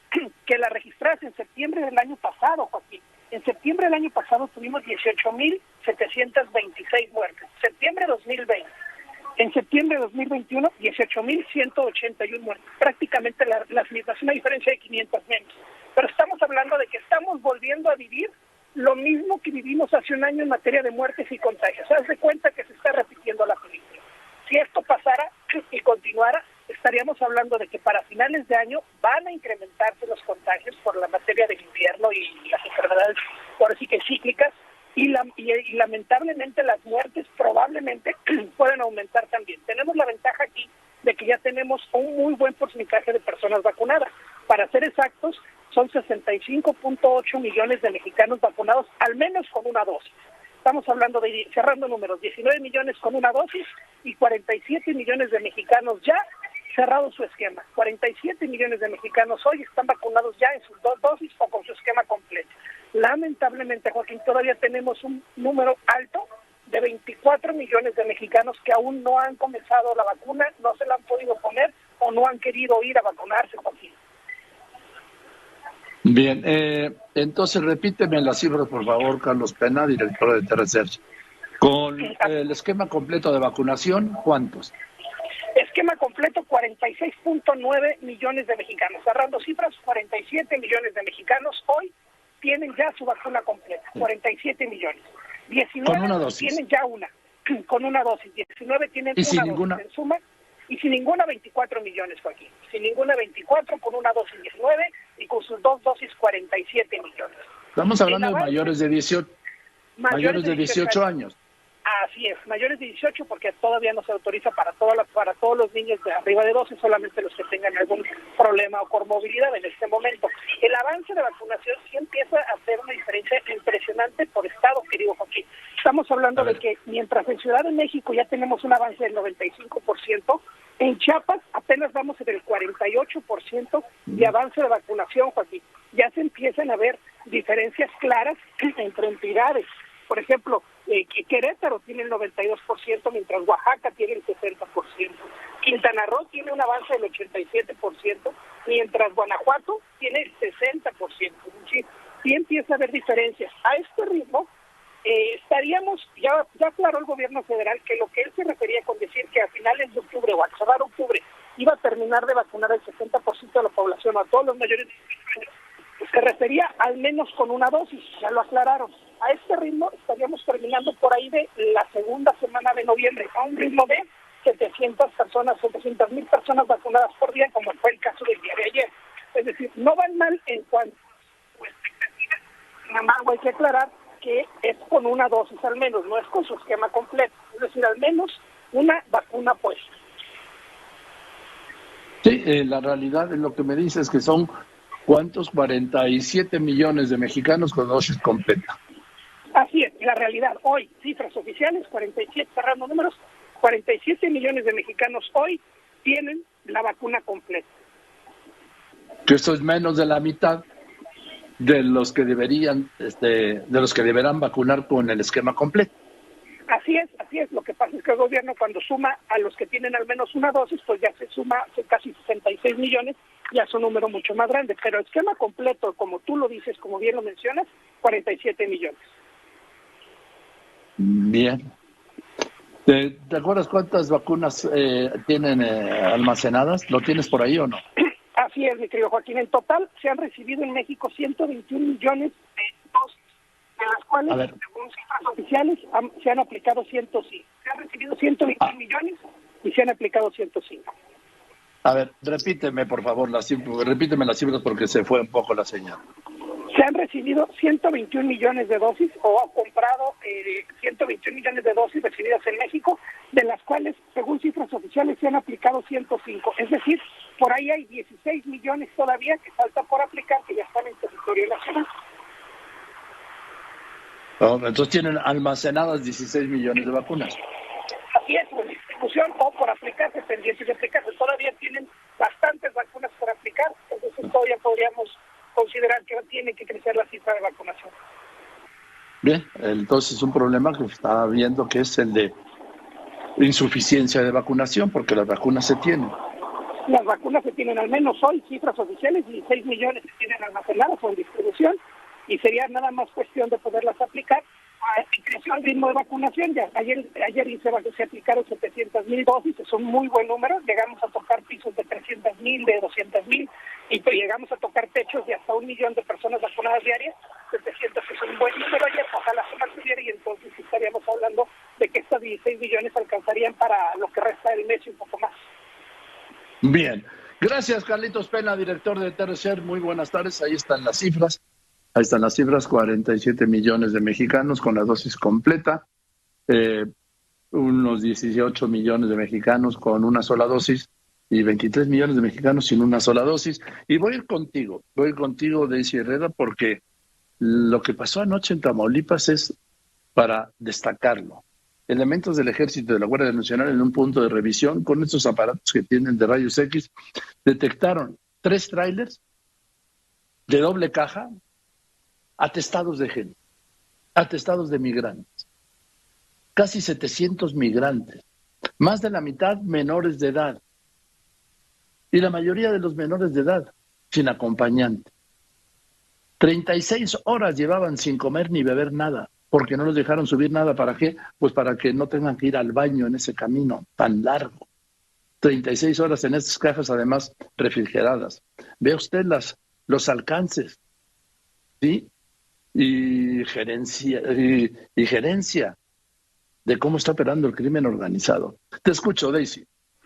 que las registradas en septiembre del año pasado, Joaquín. En septiembre del año pasado tuvimos 18.726 muertes. Septiembre de 2020. En septiembre de 2021, 18.181 muertes. Prácticamente las mismas, una diferencia de 500 menos. Pero estamos hablando de que estamos volviendo a vivir lo mismo que vivimos hace un año en materia de muertes y contagios. Haz de cuenta que se está repitiendo la película. Si esto pasara y continuara, estaríamos hablando de que para finales de año van a incrementarse los contagios por la materia del invierno y las enfermedades, por así que cíclicas, y lamentablemente las muertes probablemente pueden aumentar también. Tenemos la ventaja aquí de que ya tenemos un muy buen porcentaje de personas vacunadas. Para ser exactos, son 65.8 millones de mexicanos vacunados, al menos con una dosis. Estamos hablando de, cerrando números, 19 millones con una dosis y 47 millones de mexicanos ya cerrado su esquema. 47 millones de mexicanos hoy están vacunados ya en sus 2 dosis o con su esquema completo. Lamentablemente, Joaquín, todavía tenemos un número alto de 24 millones de mexicanos que aún no han comenzado la vacuna, no se la han podido poner o no han querido ir a vacunarse, Joaquín. Bien, entonces repíteme las cifras, por favor, Carlos Pena, director de T-Research. Con el esquema completo de vacunación, ¿cuántos? Esquema completo, 46.9 millones de mexicanos. Cerrando cifras, 47 millones de mexicanos hoy tienen ya su vacuna completa. 47 millones. 19 con una dosis. Tienen ya una, con una dosis. 19 tienen ¿Y una sin dosis ninguna? en suma. Y sin ninguna, 24 millones, Joaquín. Sin ninguna, 24, con una dosis 19 y con sus 2 dosis 47 millones. Estamos hablando de mayores de 18, mayores de 18 años. Así es, mayores de 18 porque todavía no se autoriza para todos los niños de arriba de 12, solamente los que tengan algún problema o comorbilidad en este momento. El avance de vacunación sí empieza a hacer una diferencia impresionante por estado, querido Joaquín. Estamos hablando de que mientras en Ciudad de México ya tenemos un avance del 95%, en Chiapas apenas vamos en el 48% de avance de vacunación, Joaquín. Ya se empiezan a ver diferencias claras entre entidades. Por ejemplo, Querétaro tiene el 92%, mientras Oaxaca tiene el 60%. Quintana Roo tiene un avance del 87%, mientras Guanajuato tiene el 60%. Sí empieza a haber diferencias. A este ritmo, estaríamos, ya aclaró el gobierno federal que lo que él se refería con decir que a finales de octubre o al cerrar octubre iba a terminar de vacunar el 60% de la población, a todos los mayores de 18 años, pues se refería al menos con una dosis, ya lo aclararon. A este ritmo estaríamos terminando por ahí de la segunda semana de noviembre, a un ritmo de 700.000 personas vacunadas por día, como fue el caso del día de ayer. Es decir, no van mal en cuanto a expectativas, nada más hay que aclarar que es con una dosis al menos, no es con su esquema completo, es decir, al menos una vacuna puesta. Sí, la realidad es lo que me dice es que son, ¿cuántos? 47 millones de mexicanos con dosis completa. Así es, la realidad hoy, cifras oficiales, 47, cerrando números, 47 millones de mexicanos hoy tienen la vacuna completa. Que eso es menos de la mitad de los que deberán vacunar con el esquema completo. Así es. Lo que pasa es que el gobierno cuando suma a los que tienen al menos una dosis, pues ya se suma casi 66 millones, ya es un número mucho más grande. Pero el esquema completo, como tú lo dices, como bien lo mencionas, 47 millones. Bien. ¿Te acuerdas cuántas vacunas tienen almacenadas? ¿Lo tienes por ahí o no? Así es, mi querido Joaquín. En total se han recibido en México 121 millones de dosis, de las cuales, según cifras oficiales, se han aplicado 105. Se han recibido 121 millones y se han aplicado 105. A ver, repíteme, por favor, las cifras porque se fue un poco la señal. Se han recibido 121 millones de dosis o ha comprado 121 millones de dosis recibidas en México, de las cuales, según cifras oficiales, se han aplicado 105. Es decir, por ahí hay 16 millones todavía que falta por aplicar, que ya están en territorio nacional. Entonces tienen almacenadas 16 millones de vacunas. Así es, por distribución o por aplicarse, pendientes de aplicarse. Todavía tienen bastantes vacunas por aplicar, entonces todavía podríamos considerar que tiene que crecer la cifra de vacunación. Bien, entonces un problema que está viendo que es el de insuficiencia de vacunación, porque las vacunas se tienen. Las vacunas se tienen, al menos hoy, cifras oficiales, 16 millones se tienen almacenadas o en distribución, y sería nada más cuestión de poderlas aplicar. Creció el ritmo de vacunación, ya ayer se aplicaron 700,000 dosis, es un muy buen número, llegamos a tocar pisos de 300,000, de 200,000, y llegamos a tocar techos de hasta 1 millón de personas vacunadas diarias. 700 es un buen número, y ojalá se mantuviera, y entonces estaríamos hablando de que estas 16 millones alcanzarían para lo que resta del mes y un poco más. Bien, gracias Carlitos Pena, director de TerreShare, muy buenas tardes, ahí están las cifras. 47 millones de mexicanos con la dosis completa, unos 18 millones de mexicanos con una sola dosis y 23 millones de mexicanos sin una sola dosis. Y voy a ir contigo, Daisy Herrera, porque lo que pasó anoche en Tamaulipas es para destacarlo. Elementos del Ejército y de la Guardia Nacional en un punto de revisión con estos aparatos que tienen de rayos X detectaron 3 tráilers de doble caja atestados de gente, atestados de migrantes, casi 700 migrantes, más de la mitad menores de edad, y la mayoría de los menores de edad sin acompañante. 36 horas llevaban sin comer ni beber nada, porque no los dejaron subir nada. ¿Para qué? Pues para que no tengan que ir al baño en ese camino tan largo. 36 horas en estas cajas, además refrigeradas. Ve usted los alcances, ¿sí? Y gerencia de cómo está operando el crimen organizado. Te escucho, Daisy.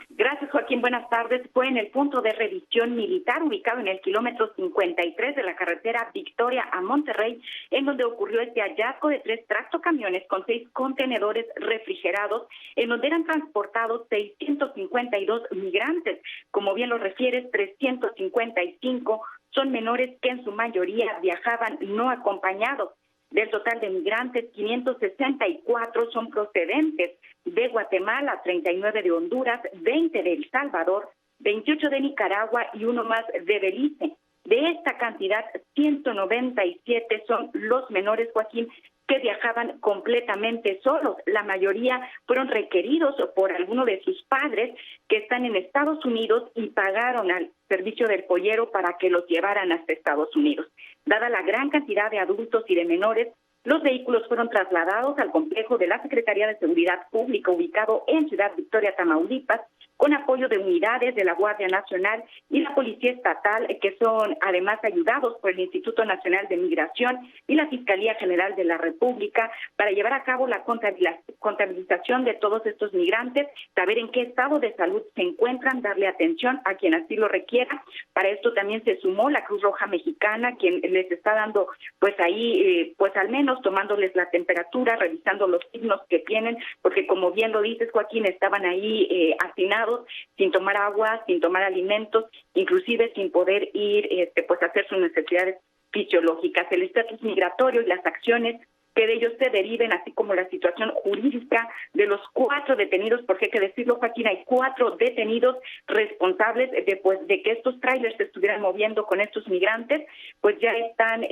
Gracias, Joaquín. Buenas tardes. Fue en el punto de revisión militar ubicado en el kilómetro 53 de la carretera Victoria a Monterrey, en donde ocurrió este hallazgo de 3 tractocamiones con 6 contenedores refrigerados, en donde eran transportados 652 migrantes. Como bien lo refieres, 355 son menores que en su mayoría viajaban no acompañados. Del total de migrantes, 564 son procedentes de Guatemala, 39 de Honduras, 20 de El Salvador, 28 de Nicaragua y 1 más de Belice. De esta cantidad, 197 son los menores, Joaquín, que viajaban completamente solos. La mayoría fueron requeridos por alguno de sus padres que están en Estados Unidos y pagaron al servicio del pollero para que los llevaran hasta Estados Unidos. Dada la gran cantidad de adultos y de menores, los vehículos fueron trasladados al complejo de la Secretaría de Seguridad Pública ubicado en Ciudad Victoria, Tamaulipas, con apoyo de unidades de la Guardia Nacional y la Policía Estatal, que son además ayudados por el Instituto Nacional de Migración y la Fiscalía General de la República, para llevar a cabo la contabilización de todos estos migrantes, saber en qué estado de salud se encuentran, darle atención a quien así lo requiera. Para esto también se sumó la Cruz Roja Mexicana, quien les está dando, pues ahí, pues al menos tomándoles la temperatura, revisando los signos que tienen, porque como bien lo dices, Joaquín, estaban ahí hacinados, sin tomar agua, sin tomar alimentos, inclusive sin poder ir pues a hacer sus necesidades fisiológicas. El estatus migratorio y las acciones que de ellos se deriven, así como la situación jurídica de los 4 detenidos, porque hay que decirlo, Joaquín, hay 4 detenidos responsables de que estos trailers se estuvieran moviendo con estos migrantes, pues ya están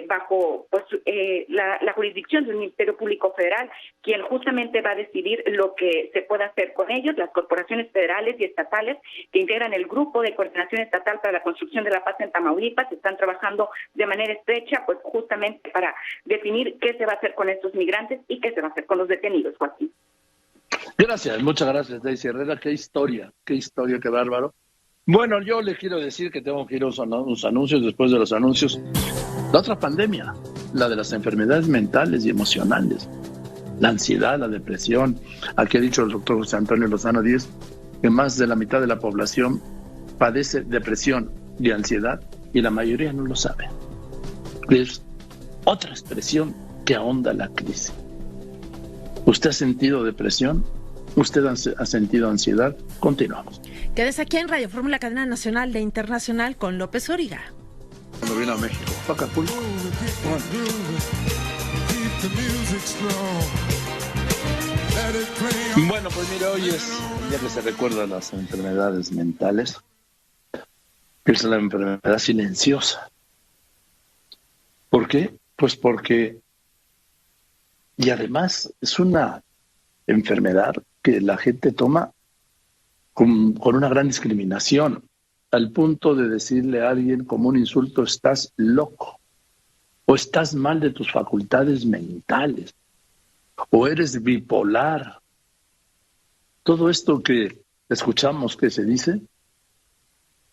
bajo la jurisdicción del Ministerio Público Federal, quien justamente va a decidir lo que se pueda hacer con ellos. Las corporaciones federales y estatales que integran el Grupo de Coordinación Estatal para la Construcción de la Paz en Tamaulipas están trabajando de manera estrecha, pues justamente para definir qué se va a hacer con estos migrantes y qué se va a hacer con los detenidos, Joaquín. Gracias, muchas gracias, Daisy Herrera. Qué historia, qué bárbaro. Bueno, yo le quiero decir que tengo que ir a unos anuncios. Después de los anuncios, la otra pandemia, la de las enfermedades mentales y emocionales, la ansiedad, la depresión. Aquí ha dicho el doctor José Antonio Lozano Díez que más de la mitad de la población padece depresión y ansiedad, y la mayoría no lo sabe. Es otra expresión que ahonda la crisis. ¿Usted ha sentido depresión? ¿Usted ha sentido ansiedad? Continuamos. Quédese aquí en Radio Fórmula, cadena nacional de internacional, con López Origa. Cuando vino a México, Acapulco. Bueno, pues mire, hoy es el día que se recuerda las enfermedades mentales, que es la enfermedad silenciosa. ¿Por qué? Pues porque Y además es una enfermedad que la gente toma con una gran discriminación, al punto de decirle a alguien como un insulto: estás loco, o estás mal de tus facultades mentales, o eres bipolar. Todo esto que escuchamos que se dice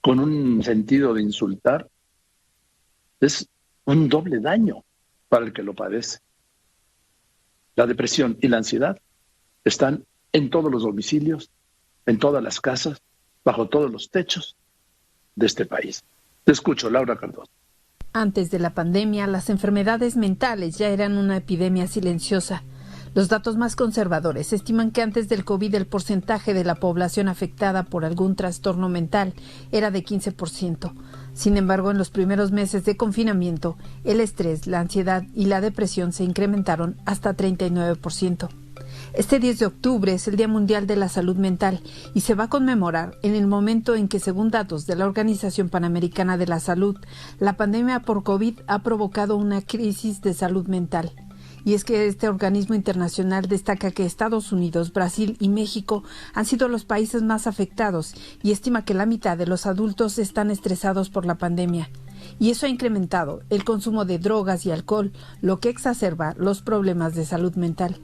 con un sentido de insultar es un doble daño para el que lo padece. La depresión y la ansiedad están en todos los domicilios, en todas las casas, bajo todos los techos de este país. Te escucho, Laura Cardoso. Antes de la pandemia, las enfermedades mentales ya eran una epidemia silenciosa. Los datos más conservadores estiman que antes del COVID el porcentaje de la población afectada por algún trastorno mental era de 15%. Sin embargo, en los primeros meses de confinamiento, el estrés, la ansiedad y la depresión se incrementaron hasta 39%. Este 10 de octubre es el Día Mundial de la Salud Mental y se va a conmemorar en el momento en que, según datos de la Organización Panamericana de la Salud, la pandemia por COVID ha provocado una crisis de salud mental. Y es que este organismo internacional destaca que Estados Unidos, Brasil y México han sido los países más afectados y estima que la mitad de los adultos están estresados por la pandemia. Y eso ha incrementado el consumo de drogas y alcohol, lo que exacerba los problemas de salud mental.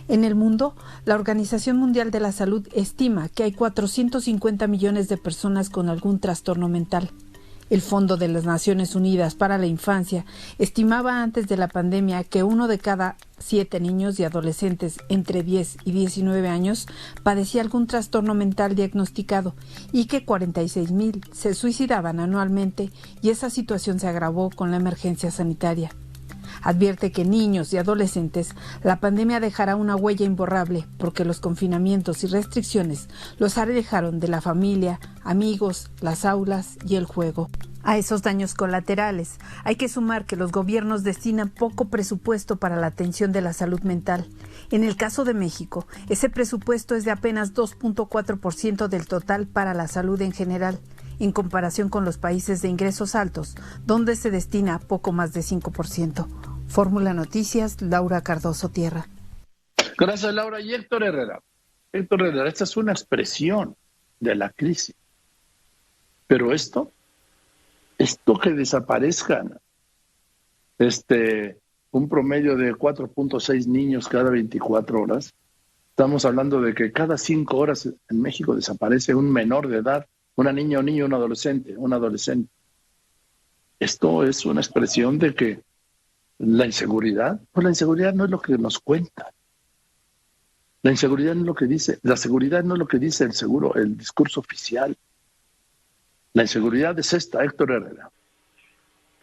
En el mundo, la Organización Mundial de la Salud estima que hay 450 millones de personas con algún trastorno mental. El Fondo de las Naciones Unidas para la Infancia estimaba antes de la pandemia que 1 de cada 7 niños y adolescentes entre 10 y 19 años padecía algún trastorno mental diagnosticado y que 46,000 se suicidaban anualmente, y esa situación se agravó con la emergencia sanitaria. Advierte que niños y adolescentes la pandemia dejará una huella imborrable porque los confinamientos y restricciones los alejaron de la familia, amigos, las aulas y el juego. A esos daños colaterales hay que sumar que los gobiernos destinan poco presupuesto para la atención de la salud mental. En el caso de México, ese presupuesto es de apenas 2.4% del total para la salud en general, en comparación con los países de ingresos altos, donde se destina poco más de 5%. Fórmula Noticias, Laura Cardoso Tierra. Gracias, Laura. Y Héctor Herrera. Héctor Herrera, esta es una expresión de la crisis. Pero esto que desaparezcan un promedio de 4.6 niños cada 24 horas, estamos hablando de que cada 5 horas en México desaparece un menor de edad, una niña, un niño, un adolescente. Esto es una expresión de que la inseguridad no es lo que nos cuentan. La inseguridad no es lo que dice, la seguridad no es lo que dice el discurso oficial. La inseguridad es esta, Héctor Herrera.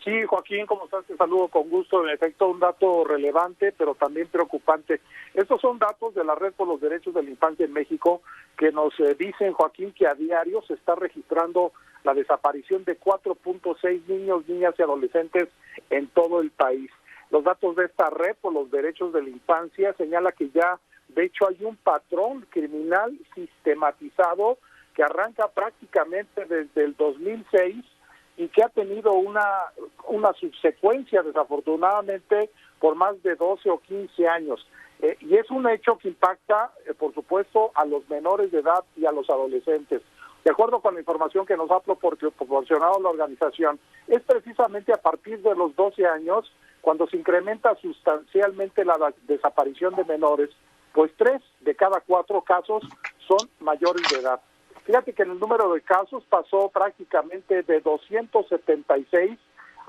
Sí, Joaquín, ¿cómo estás? Te saludo con gusto. En efecto, un dato relevante, pero también preocupante. Estos son datos de la Red por los Derechos de la Infancia en México, que nos dicen, Joaquín, que a diario se está registrando la desaparición de 4.6 niños, niñas y adolescentes en todo el país. Los datos de esta Red por los Derechos de la Infancia señala que ya, de hecho, hay un patrón criminal sistematizado que arranca prácticamente desde el 2006 y que ha tenido una subsecuencia, desafortunadamente, por más de 12 o 15 años. Y es un hecho que impacta, por supuesto, a los menores de edad y a los adolescentes. De acuerdo con la información que nos ha proporcionado la organización, es precisamente a partir de los 12 años cuando se incrementa sustancialmente la desaparición de menores, pues 3 de cada 4 casos son mayores de edad. Fíjate que el número de casos pasó prácticamente de 276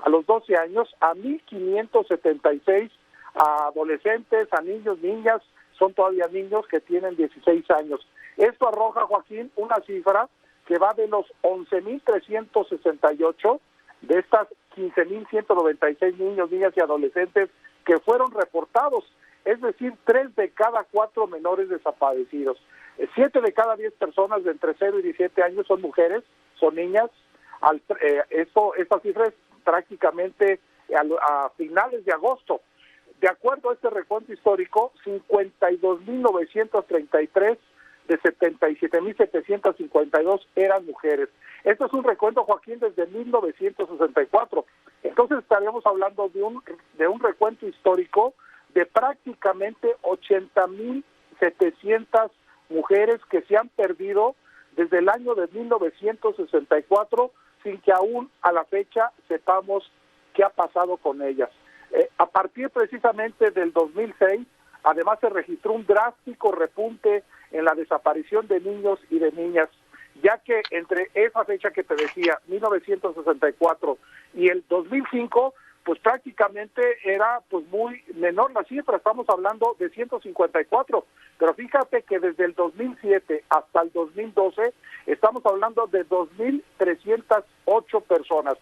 a los 12 años a 1,576 a adolescentes, a niños, niñas, son todavía niños que tienen 16 años. Esto arroja, Joaquín, una cifra que va de los 11,368 de estas 15,196 niños, niñas y adolescentes que fueron reportados, es decir, 3 de cada 4 menores desaparecidos. 7 de cada 10 personas de entre 0 y 17 años son mujeres, son niñas. Esta cifra es prácticamente a finales de agosto. De acuerdo a este recuento histórico, 52,933 de 77,752 eran mujeres. Esto es un recuento, Joaquín, desde 1964. Entonces estaríamos hablando de un recuento histórico de prácticamente 80,700 mujeres que se han perdido desde el año de 1964 sin que aún a la fecha sepamos qué ha pasado con ellas. A partir precisamente del 2006, además se registró un drástico repunte en la desaparición de niños y de niñas, ya que entre esa fecha que te decía, 1964 y el 2005, pues prácticamente era pues muy menor la cifra, estamos hablando de 154, pero fíjate que desde el 2007 hasta el 2012 estamos hablando de 2,308 personas,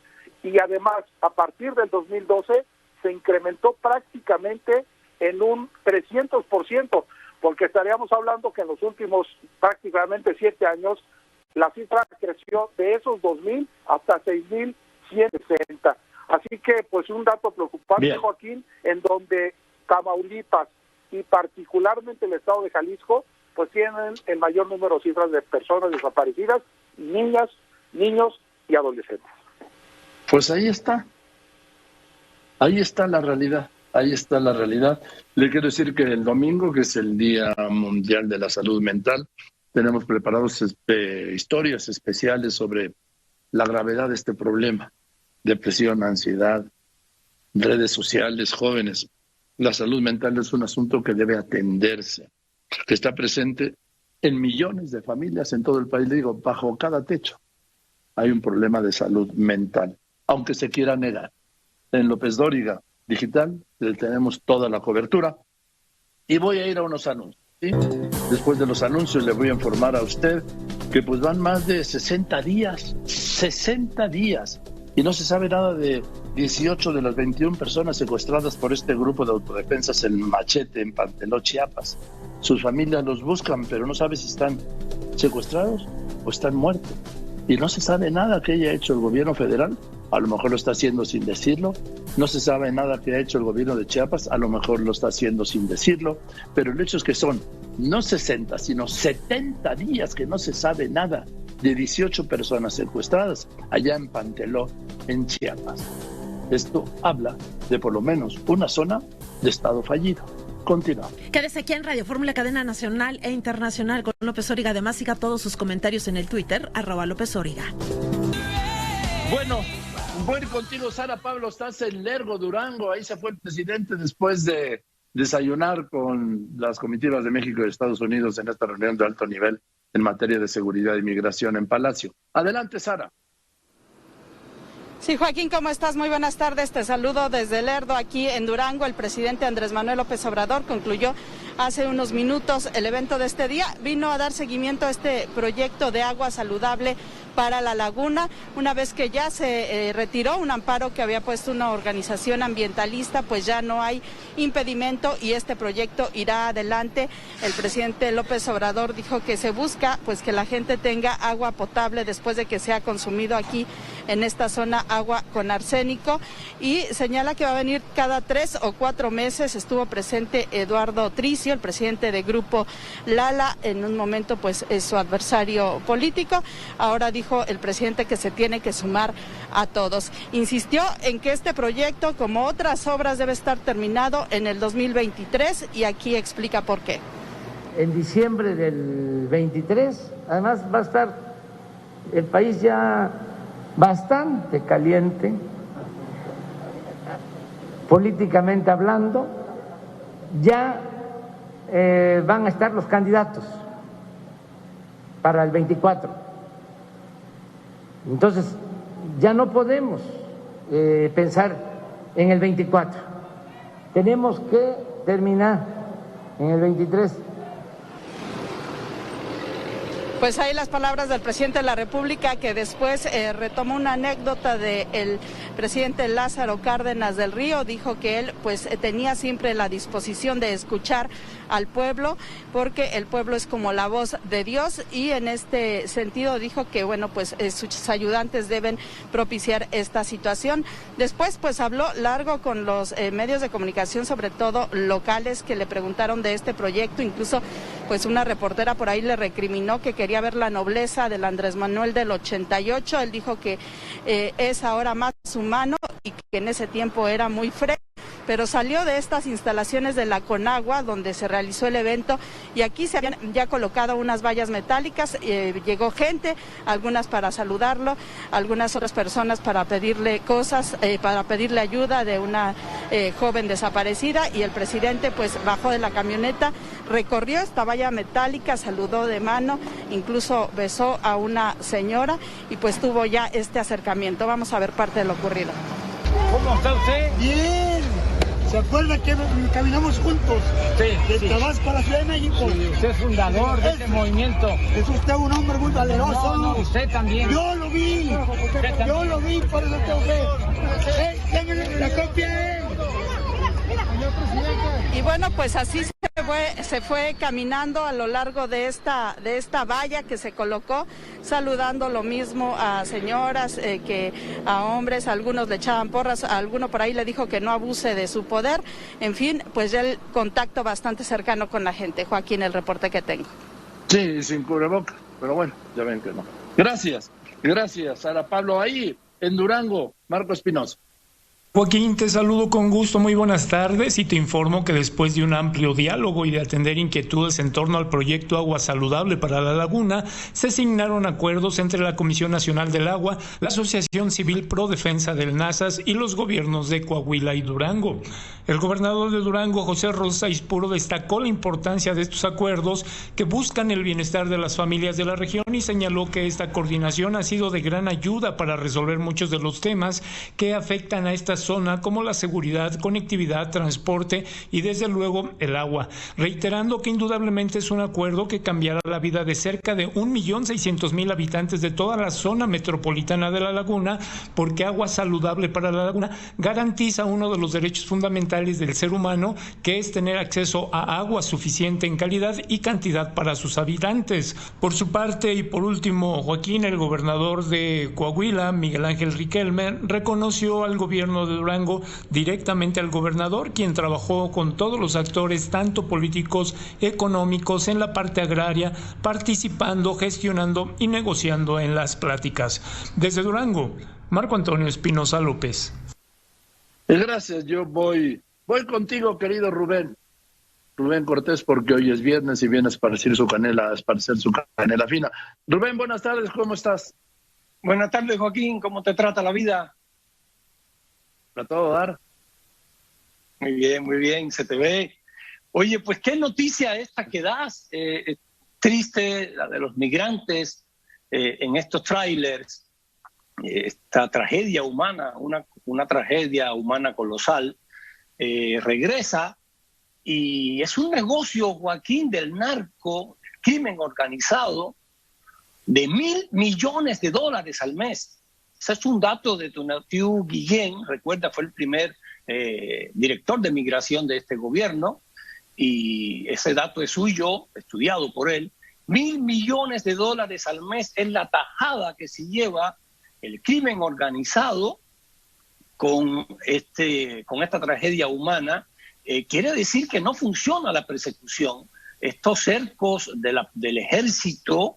y además a partir del 2012 se incrementó prácticamente en un 300%, porque estaríamos hablando que en los últimos prácticamente 7 años la cifra creció de esos 2,000 hasta 6,160. Así que, pues, un dato preocupante, bien, Joaquín, en donde Tamaulipas y particularmente el estado de Jalisco, pues tienen el mayor número de cifras de personas desaparecidas, niñas, niños y adolescentes. Pues ahí está la realidad, ahí está la realidad. Le quiero decir que el domingo, que es el Día Mundial de la Salud Mental, tenemos preparados historias especiales sobre la gravedad de este problema. Depresión, ansiedad, redes sociales, jóvenes. La salud mental es un asunto que debe atenderse, que está presente en millones de familias en todo el país. Digo, bajo cada techo hay un problema de salud mental, aunque se quiera negar. En López Dóriga Digital tenemos toda la cobertura y voy a ir a unos anuncios, ¿sí? Después de los anuncios le voy a informar a usted que pues van más de 60 días, y no se sabe nada de 18 de las 21 personas secuestradas por este grupo de autodefensas El Machete en Panteló, Chiapas. Sus familias los buscan, pero no sabe si están secuestrados o están muertos. Y no se sabe nada que haya hecho el gobierno federal, a lo mejor lo está haciendo sin decirlo. No se sabe nada que ha hecho el gobierno de Chiapas, a lo mejor lo está haciendo sin decirlo. Pero el hecho es que son no 60, sino 70 días que no se sabe nada de 18 personas secuestradas allá en Panteló, en Chiapas. Esto habla de por lo menos una zona de estado fallido. Continúa. Quédese aquí en Radio Fórmula, cadena nacional e internacional con López Dóriga. Además, siga todos sus comentarios en el Twitter, @López Dóriga. Bueno, voy a ir contigo, Sara Pablo. Estás en Lerdo, Durango. Ahí se fue el presidente después de desayunar con las comitivas de México y de Estados Unidos en esta reunión de alto nivel en materia de seguridad y migración en Palacio. Adelante, Sara. Sí, Joaquín, ¿cómo estás? Muy buenas tardes. Te saludo desde Lerdo, aquí en Durango. El presidente Andrés Manuel López Obrador concluyó hace unos minutos el evento de este día. Vino a dar seguimiento a este proyecto de agua saludable para la laguna, una vez que ya se retiró un amparo que había puesto una organización ambientalista, pues ya no hay impedimento y este proyecto irá adelante. El presidente López Obrador dijo que se busca pues que la gente tenga agua potable después de que se ha consumido aquí en esta zona agua con arsénico, y señala que va a venir cada 3 o 4 meses. Estuvo presente Eduardo Tricio, el presidente de Grupo Lala, en un momento pues es su adversario político. Ahora dijo el presidente que se tiene que sumar a todos. Insistió en que este proyecto, como otras obras, debe estar terminado en el 2023 y aquí explica por qué. En diciembre del 23, además va a estar el país ya bastante caliente, políticamente hablando. Ya van a estar los candidatos para el 24. Entonces, ya no podemos pensar en el 24. Tenemos que terminar en el 23. Pues ahí las palabras del presidente de la República, que después retomó una anécdota del presidente Lázaro Cárdenas del Río. Dijo que él pues tenía siempre la disposición de escuchar al pueblo, porque el pueblo es como la voz de Dios, y en este sentido dijo que bueno, pues sus ayudantes deben propiciar esta situación. Después pues habló largo con los medios de comunicación, sobre todo locales, que le preguntaron de este proyecto. Incluso pues una reportera por ahí le recriminó que quería ver la nobleza del Andrés Manuel del 88. Él dijo que es ahora más humano y que en ese tiempo era muy fresco. pero salió de estas instalaciones de la Conagua, donde se realizó el evento, y aquí se habían ya colocado unas vallas metálicas, llegó gente, algunas para saludarlo, algunas otras personas para pedirle cosas, para pedirle ayuda de una joven desaparecida, y el presidente pues bajó de la camioneta, recorrió esta valla metálica, saludó de mano, incluso besó a una señora y pues tuvo ya este acercamiento. Vamos a ver parte de lo ocurrido. ¿Cómo está usted? Bien. ¿Se acuerda que caminamos juntos? Sí. De Tabasco a la Ciudad de México. Sí, usted es fundador de este movimiento. Es usted un hombre muy valeroso. No, usted también. Yo lo vi. Yo lo vi, por eso tengo fe. ¡Déjenme la copia! Y bueno, pues así se fue caminando a lo largo de esta valla que se colocó, saludando lo mismo a señoras que a hombres. Algunos le echaban porras, a alguno por ahí le dijo que no abuse de su poder. En fin, pues ya el contacto bastante cercano con la gente. Joaquín, el reporte que tengo. Sí, sin cubrebocas, pero bueno, ya ven que no. Gracias, Sara Pablo. Ahí, en Durango, Marco Espinosa. Joaquín, te saludo con gusto, muy buenas tardes, y te informo que después de un amplio diálogo y de atender inquietudes en torno al proyecto Agua Saludable para la Laguna, se signaron acuerdos entre la Comisión Nacional del Agua, la Asociación Civil Pro Defensa del Nazas y los gobiernos de Coahuila y Durango. El gobernador de Durango, José Rosa Ispuro, destacó la importancia de estos acuerdos que buscan el bienestar de las familias de la región y señaló que esta coordinación ha sido de gran ayuda para resolver muchos de los temas que afectan a esta zona, como la seguridad, conectividad, transporte y desde luego el agua, reiterando que indudablemente es un acuerdo que cambiará la vida de cerca de 1.600.000 habitantes de toda la zona metropolitana de la Laguna, porque Agua Saludable para la Laguna garantiza uno de los derechos fundamentales del ser humano, que es tener acceso a agua suficiente en calidad y cantidad para sus habitantes. Por su parte, y por último, Joaquín, el gobernador de Coahuila, Miguel Ángel Riquelme, reconoció al gobierno de Durango, directamente al gobernador, quien trabajó con todos los actores, tanto políticos, económicos, en la parte agraria, participando, gestionando y negociando en las pláticas. Desde Durango, Marco Antonio Espinosa López. Gracias, yo voy contigo, querido Rubén Cortés, porque hoy es viernes y viene a esparcer su canela fina. Rubén, buenas tardes, ¿cómo estás? Buenas tardes, Joaquín, ¿cómo te trata la vida? ¿A todo dar? Muy bien, se te ve. Oye, pues qué noticia esta que das, triste, la de los migrantes en estos trailers, esta tragedia humana, una tragedia humana colosal, regresa, y es un negocio, Joaquín, del narco, crimen organizado, de $1,000 millones al mes. Ese es un dato de Tonatiuh Guillén, recuerda, fue el primer director de migración de este gobierno, y ese dato es suyo, estudiado por él. $1,000 millones al mes es la tajada que se lleva el crimen organizado con esta tragedia humana. Quiere decir que no funciona la persecución. Estos cercos del ejército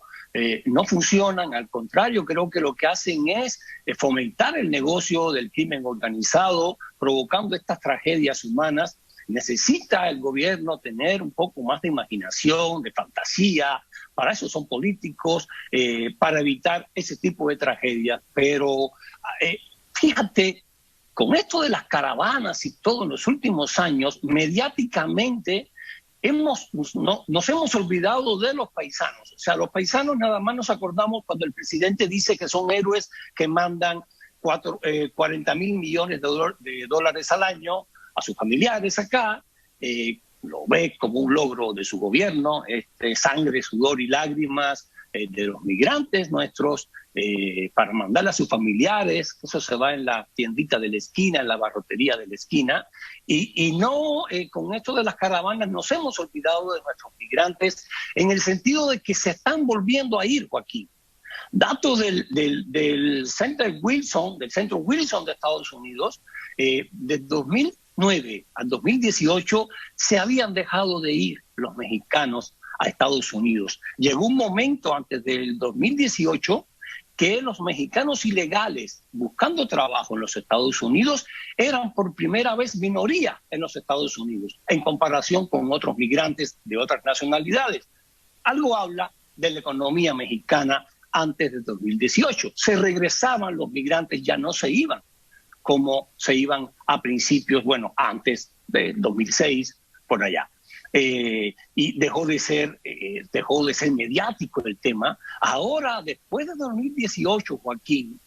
no funcionan, al contrario, creo que lo que hacen es fomentar el negocio del crimen organizado, provocando estas tragedias humanas. Necesita el gobierno tener un poco más de imaginación, de fantasía, para eso son políticos, para evitar ese tipo de tragedias. Pero fíjate, con esto de las caravanas y todo en los últimos años, mediáticamente nos hemos olvidado de los paisanos. O sea, los paisanos nada más nos acordamos cuando el presidente dice que son héroes que mandan 40 mil millones de dólares al año a sus familiares acá, lo ve como un logro de su gobierno, sangre, sudor y lágrimas de los migrantes nuestros, para mandarle a sus familiares. Eso se va en la tiendita de la esquina, en la barrotería de la esquina, y no, con esto de las caravanas nos hemos olvidado de nuestros migrantes, en el sentido de que se están volviendo a ir, Joaquín. Datos del Centro Wilson de Estados Unidos, de 2009 al 2018 se habían dejado de ir los mexicanos a Estados Unidos. Llegó un momento antes del 2018 que los mexicanos ilegales buscando trabajo en los Estados Unidos eran por primera vez minoría en los Estados Unidos, en comparación con otros migrantes de otras nacionalidades. Algo habla de la economía mexicana antes de 2018. Se regresaban los migrantes, ya no se iban como se iban a principios, bueno, antes de 2006, por allá. Y dejó de ser mediático el tema. Ahora, después de 2018, Joaquín,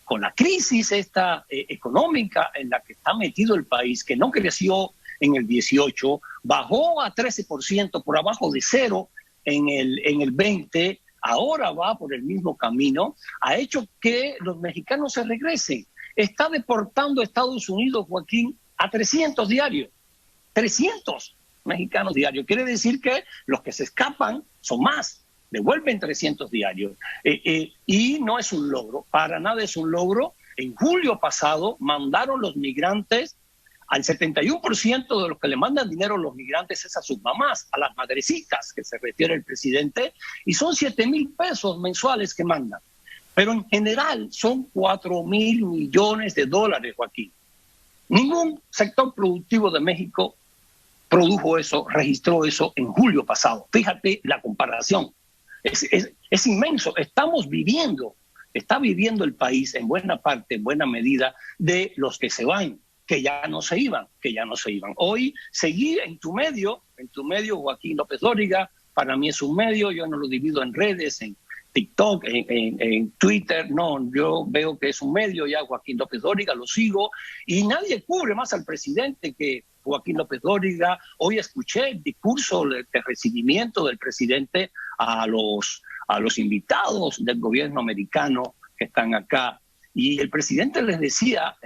con la crisis esta económica en la que está metido el país, que no creció en el 18, bajó a 13%, por abajo de cero en el 20, ahora va por el mismo camino, ha hecho que los mexicanos se regresen. Está deportando a Estados Unidos, Joaquín, a 300 diarios. 300 mexicanos diarios. Quiere decir que los que se escapan son más. Devuelven 300 diarios. Y no es un logro. Para nada es un logro. En julio pasado mandaron los migrantes, al 71% de los que le mandan dinero los migrantes es a sus mamás, a las madrecitas, que se refiere el presidente, y son 7,000 pesos mensuales que mandan. Pero en general son 4,000 millones de dólares, Joaquín. Ningún sector productivo de México produjo eso, registró eso en julio pasado. Fíjate la comparación. Es inmenso. Está viviendo el país en buena parte, en buena medida, de los que se van, que ya no se iban. Hoy seguir en tu medio, Joaquín López Dóriga, para mí es un medio, yo no lo divido en redes, en TikTok, en Twitter, no, yo veo que es un medio ya, Joaquín López Dóriga, lo sigo, y nadie cubre más al presidente que Joaquín López Dóriga. Hoy escuché el discurso de recibimiento del presidente a los invitados del gobierno americano que están acá, y el presidente les decía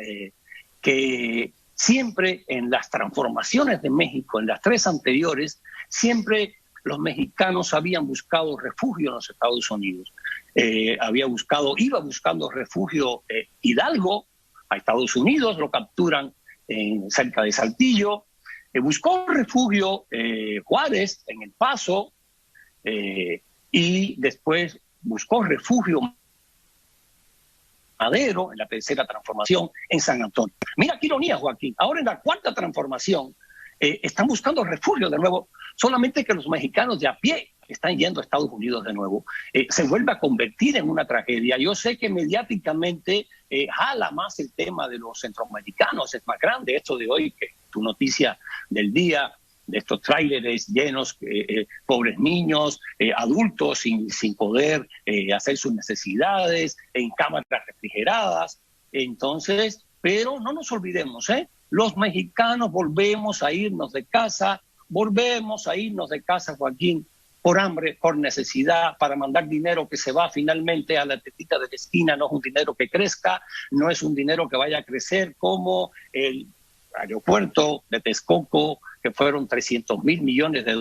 que siempre en las transformaciones de México, en las 3 anteriores, siempre los mexicanos habían buscado refugio en los Estados Unidos. Iba buscando refugio Hidalgo a Estados Unidos, lo capturan cerca de Saltillo. Buscó refugio Juárez en El Paso y después buscó refugio Madero en la 3ª transformación en San Antonio. Mira qué ironía, Joaquín. Ahora en la 4ª transformación están buscando refugio de nuevo, solamente que los mexicanos de a pie están yendo a Estados Unidos de nuevo. Se vuelve a convertir en una tragedia. Yo sé que mediáticamente jala más el tema de los centroamericanos, es más grande esto de hoy que tu noticia del día, de estos tráileres llenos, pobres niños, adultos sin poder hacer sus necesidades, en cámaras refrigeradas. Entonces, pero no nos olvidemos, los mexicanos volvemos a irnos de casa, Joaquín, por hambre, por necesidad, para mandar dinero que se va finalmente a la tetita de la esquina. No es un dinero que crezca, no es un dinero que vaya a crecer como el aeropuerto de Texcoco, que fueron 300,000 millones de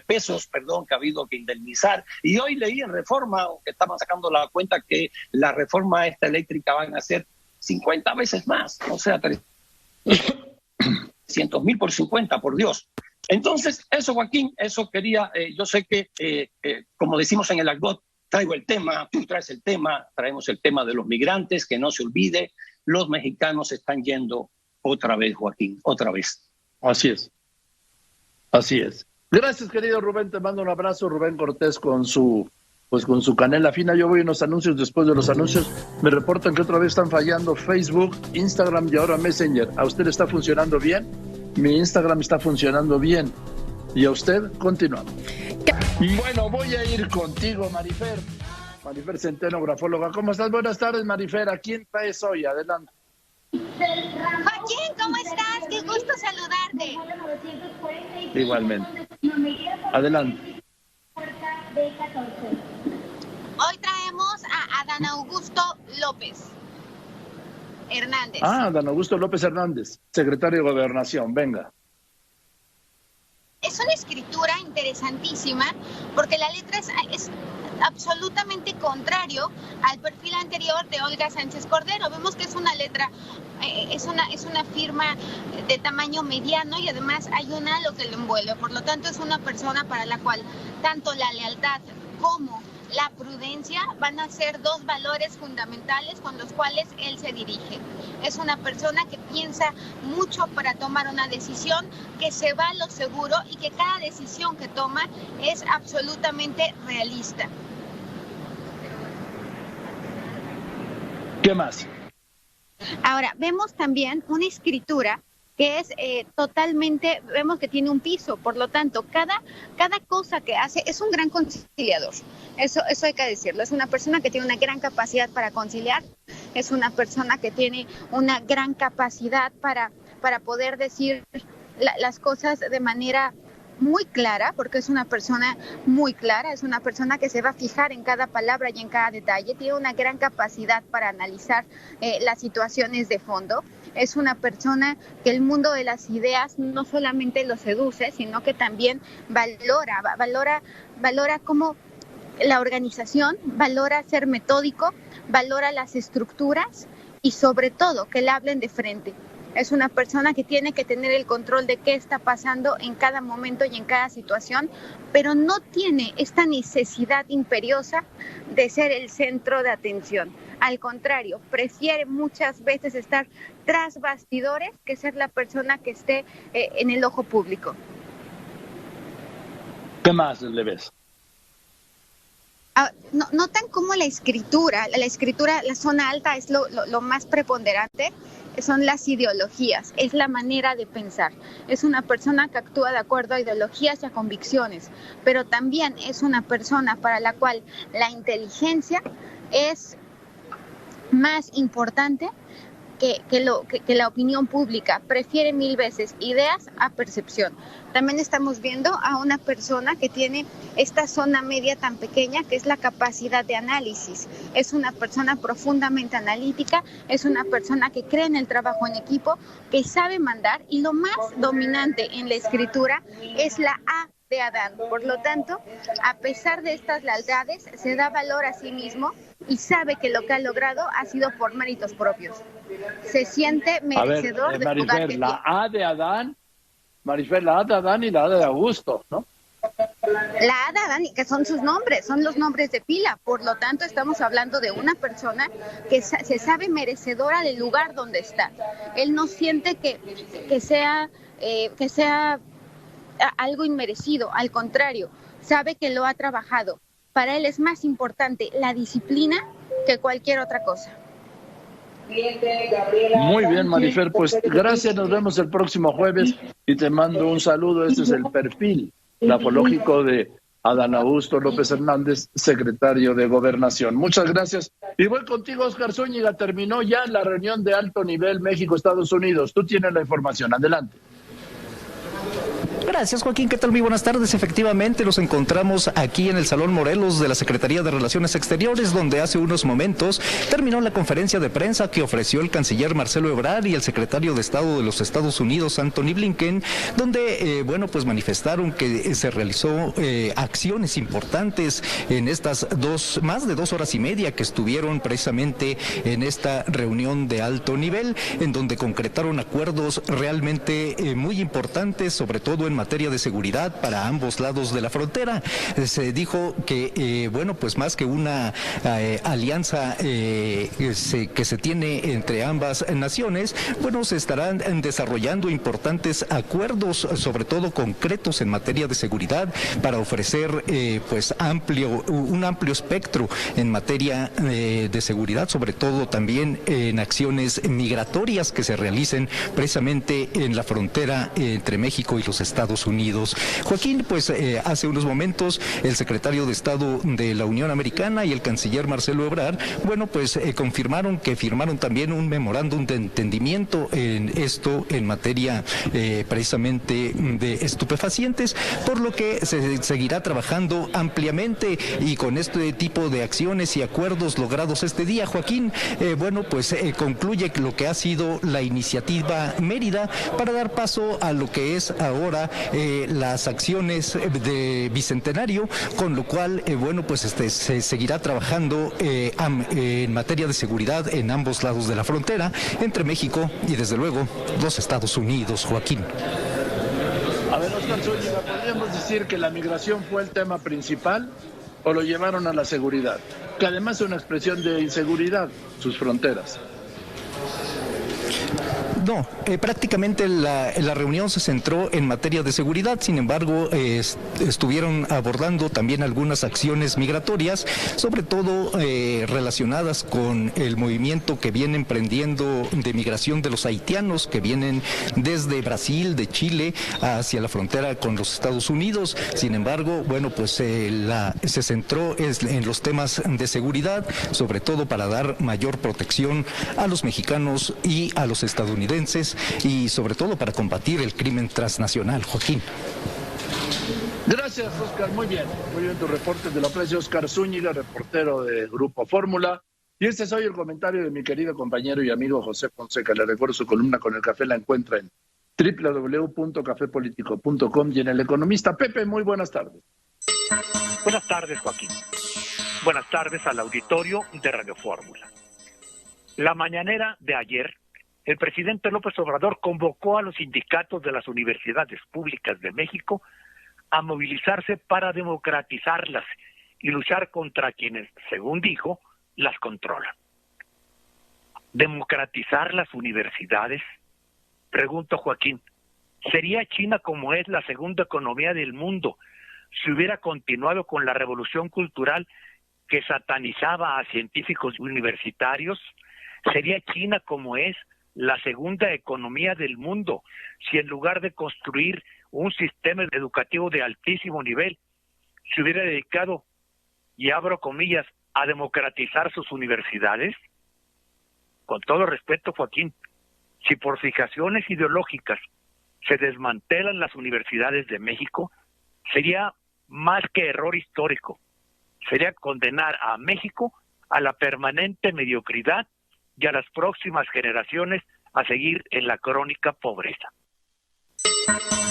pesos que ha habido que indemnizar. Y hoy leí en Reforma, que estaban sacando la cuenta, que la reforma esta eléctrica van a ser 50 veces más, o sea, 300,000 por 50, por Dios. Entonces, eso, Joaquín, eso quería, yo sé que, como decimos en el argot, traigo el tema, tú traes el tema, traemos el tema de los migrantes, que no se olvide, los mexicanos están yendo otra vez, Joaquín, otra vez. Así es. Gracias, querido Rubén, te mando un abrazo. Rubén Cortés con su canela fina. Yo voy a unos anuncios. Después de los anuncios me reportan que otra vez están fallando Facebook, Instagram y ahora Messenger. ¿A usted está funcionando bien? Mi Instagram está funcionando bien. ¿Y a usted? Continuamos. Bueno, voy a ir contigo, Marifer Centeno, grafóloga. ¿Cómo estás? Buenas tardes, Marifer. ¿A quién traes hoy? Adelante. Joaquín, ¿cómo estás? Qué gusto saludarte. Igualmente. Adelante. Hoy traemos a Adán Augusto López Hernández. Adán Augusto López Hernández, secretario de Gobernación. Venga. Es una escritura interesantísima porque la letra es absolutamente contrario al perfil anterior de Olga Sánchez Cordero. Vemos que es una letra, es una firma de tamaño mediano y además hay un halo que lo envuelve. Por lo tanto, es una persona para la cual tanto la lealtad como la prudencia van a ser dos valores fundamentales con los cuales él se dirige. Es una persona que piensa mucho para tomar una decisión, que se va a lo seguro y que cada decisión que toma es absolutamente realista. ¿Qué más? Ahora, vemos también una escritura que es totalmente, vemos que tiene un piso, por lo tanto, cada cosa que hace es un gran conciliador, eso hay que decirlo, es una persona que tiene una gran capacidad para conciliar, es una persona que tiene una gran capacidad para poder decir las cosas de manera muy clara, porque es una persona muy clara, es una persona que se va a fijar en cada palabra y en cada detalle, tiene una gran capacidad para analizar las situaciones de fondo, es una persona que el mundo de las ideas no solamente lo seduce, sino que también valora como la organización, valora ser metódico, valora las estructuras y sobre todo que le hablen de frente. Es una persona que tiene que tener el control de qué está pasando en cada momento y en cada situación, pero no tiene esta necesidad imperiosa de ser el centro de atención. Al contrario, prefiere muchas veces estar tras bastidores que ser la persona que esté en el ojo público. ¿Qué más le ves? Notan cómo la escritura, la zona alta es lo más preponderante. Son las ideologías, es la manera de pensar. Es una persona que actúa de acuerdo a ideologías y a convicciones, pero también es una persona para la cual la inteligencia es más importante que la opinión pública. Prefiere 1000 veces ideas a percepción. También estamos viendo a una persona que tiene esta zona media tan pequeña, que es la capacidad de análisis. Es una persona profundamente analítica, es una persona que cree en el trabajo en equipo, que sabe mandar, y lo más dominante en la escritura es la A de Adán. Por lo tanto, a pesar de estas lealtades, se da valor a sí mismo y sabe que lo que ha logrado ha sido por méritos propios. Se siente merecedor de lugar de pie. La A de Adán, Marifer, la A de Adán y la A de Augusto, ¿no? La A de Adán, que son sus nombres, son los nombres de pila. Por lo tanto, estamos hablando de una persona que se sabe merecedora del lugar donde está. Él no siente que sea algo inmerecido, al contrario, sabe que lo ha trabajado. Para él es más importante la disciplina que cualquier otra cosa. Muy bien, Marifer, pues gracias, nos vemos el próximo jueves y te mando un saludo. Este es el perfil grafológico de Adán Augusto López Hernández, secretario de Gobernación. Muchas gracias. Y voy contigo, Oscar Zúñiga. Terminó ya la reunión de alto nivel México-Estados Unidos. Tú tienes la información. Adelante. Gracias, Joaquín. ¿Qué tal? Muy buenas tardes. Efectivamente, nos encontramos aquí en el Salón Morelos de la Secretaría de Relaciones Exteriores, donde hace unos momentos terminó la conferencia de prensa que ofreció el canciller Marcelo Ebrard y el secretario de Estado de los Estados Unidos, Antony Blinken, donde, pues manifestaron que se realizó acciones importantes en estas más de 2 horas y media que estuvieron precisamente en esta reunión de alto nivel, en donde concretaron acuerdos realmente muy importantes, sobre todo en materia de seguridad para ambos lados de la frontera. Se dijo que, pues más que una alianza que se tiene entre ambas naciones, se estarán desarrollando importantes acuerdos, sobre todo concretos en materia de seguridad, para ofrecer un amplio espectro en materia de seguridad, sobre todo también en acciones migratorias que se realicen precisamente en la frontera entre México y los Estados Unidos. Joaquín, hace unos momentos el secretario de Estado de la Unión Americana y el canciller Marcelo Ebrard, confirmaron que firmaron también un memorándum de entendimiento en materia precisamente de estupefacientes, por lo que se seguirá trabajando ampliamente y con este tipo de acciones y acuerdos logrados este día, Joaquín, concluye lo que ha sido la iniciativa Mérida para dar paso a lo que es ahora las acciones de Bicentenario, con lo cual, se seguirá trabajando en materia de seguridad en ambos lados de la frontera, entre México y, desde luego, los Estados Unidos, Joaquín. A ver, Oscar Zúñiga, ¿podríamos decir que la migración fue el tema principal? o lo llevaron a la seguridad? Que además es una expresión de inseguridad, sus fronteras. No, prácticamente la reunión se centró en materia de seguridad, sin embargo, estuvieron abordando también algunas acciones migratorias, sobre todo relacionadas con el movimiento que viene emprendiendo de migración de los haitianos, que vienen desde Brasil, de Chile, hacia la frontera con los Estados Unidos. Sin embargo, bueno, pues se centró en los temas de seguridad, sobre todo para dar mayor protección a los mexicanos y a los estadounidenses, y sobre todo para combatir el crimen transnacional. Joaquín. Gracias, Oscar. Muy bien tu reporte de la prensa. Oscar Zúñiga, reportero de Grupo Fórmula. Y este es hoy el comentario de mi querido compañero y amigo José Fonseca. Le recuerdo su columna Con el Café, la encuentra en www.cafepolitico.com y en El Economista. Pepe, muy buenas tardes. Buenas tardes, Joaquín. Buenas tardes al auditorio de Radio Fórmula. La mañanera de ayer, el presidente López Obrador convocó a los sindicatos de las universidades públicas de México a movilizarse para democratizarlas y luchar contra quienes, según dijo, las controlan. ¿Democratizar las universidades? Pregunto, Joaquín, ¿sería China, como es la segunda economía del mundo, si hubiera continuado con la revolución cultural que satanizaba a científicos universitarios? ¿Sería China, como es la segunda economía del mundo, si en lugar de construir un sistema educativo de altísimo nivel, se hubiera dedicado, y abro comillas, a democratizar sus universidades? Con todo respeto, Joaquín, si por fijaciones ideológicas se desmantelan las universidades de México, sería más que error histórico, sería condenar a México a la permanente mediocridad y a las próximas generaciones a seguir en la crónica pobreza.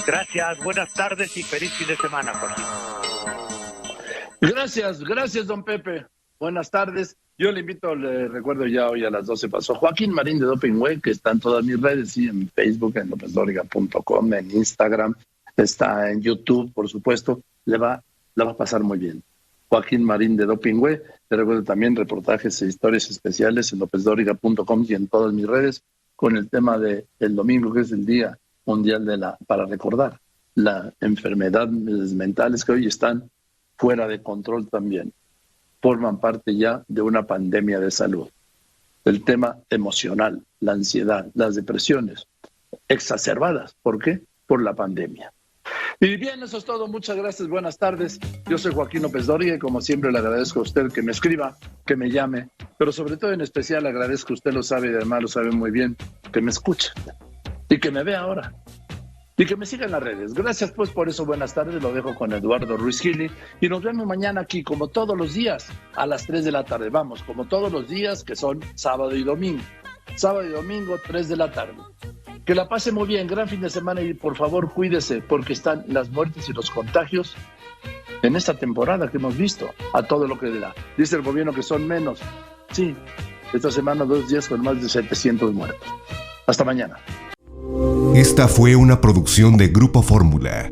Gracias, buenas tardes y feliz fin de semana, Joaquín. Gracias, don Pepe. Buenas tardes. Yo le invito, le recuerdo ya hoy a las 12 pasó Joaquín Marín de Dopingway, que está en todas mis redes, sí, en Facebook, en lopezdoriga.com, en Instagram, está en YouTube, por supuesto. La va a pasar muy bien. Joaquín Marín de Dopingway. Te recuerdo también reportajes e historias especiales en lopezdoriga.com y en todas mis redes, con el tema del domingo, que es el Día Mundial para recordar las enfermedades mentales que hoy están fuera de control también. Forman parte ya de una pandemia de salud. El tema emocional, la ansiedad, las depresiones exacerbadas. ¿Por qué? Por la pandemia. Y bien, eso es todo. Muchas gracias. Buenas tardes. Yo soy Joaquín López Dóriga y como siempre le agradezco a usted que me escriba, que me llame, pero sobre todo en especial agradezco, usted lo sabe y además lo sabe muy bien, que me escuche y que me vea ahora y que me siga en las redes. Gracias pues por eso. Buenas tardes. Lo dejo con Eduardo Ruiz Gili y nos vemos mañana aquí como todos los días a las 3 de la tarde. Vamos, como todos los días que son sábado y domingo. Sábado y domingo, 3 de la tarde. Que la pase muy bien, gran fin de semana y por favor cuídese porque están las muertes y los contagios en esta temporada que hemos visto a todo lo que le da. Dice el gobierno que son menos. Sí, esta semana 2 días con más de 700 muertos. Hasta mañana. Esta fue una producción de Grupo Fórmula.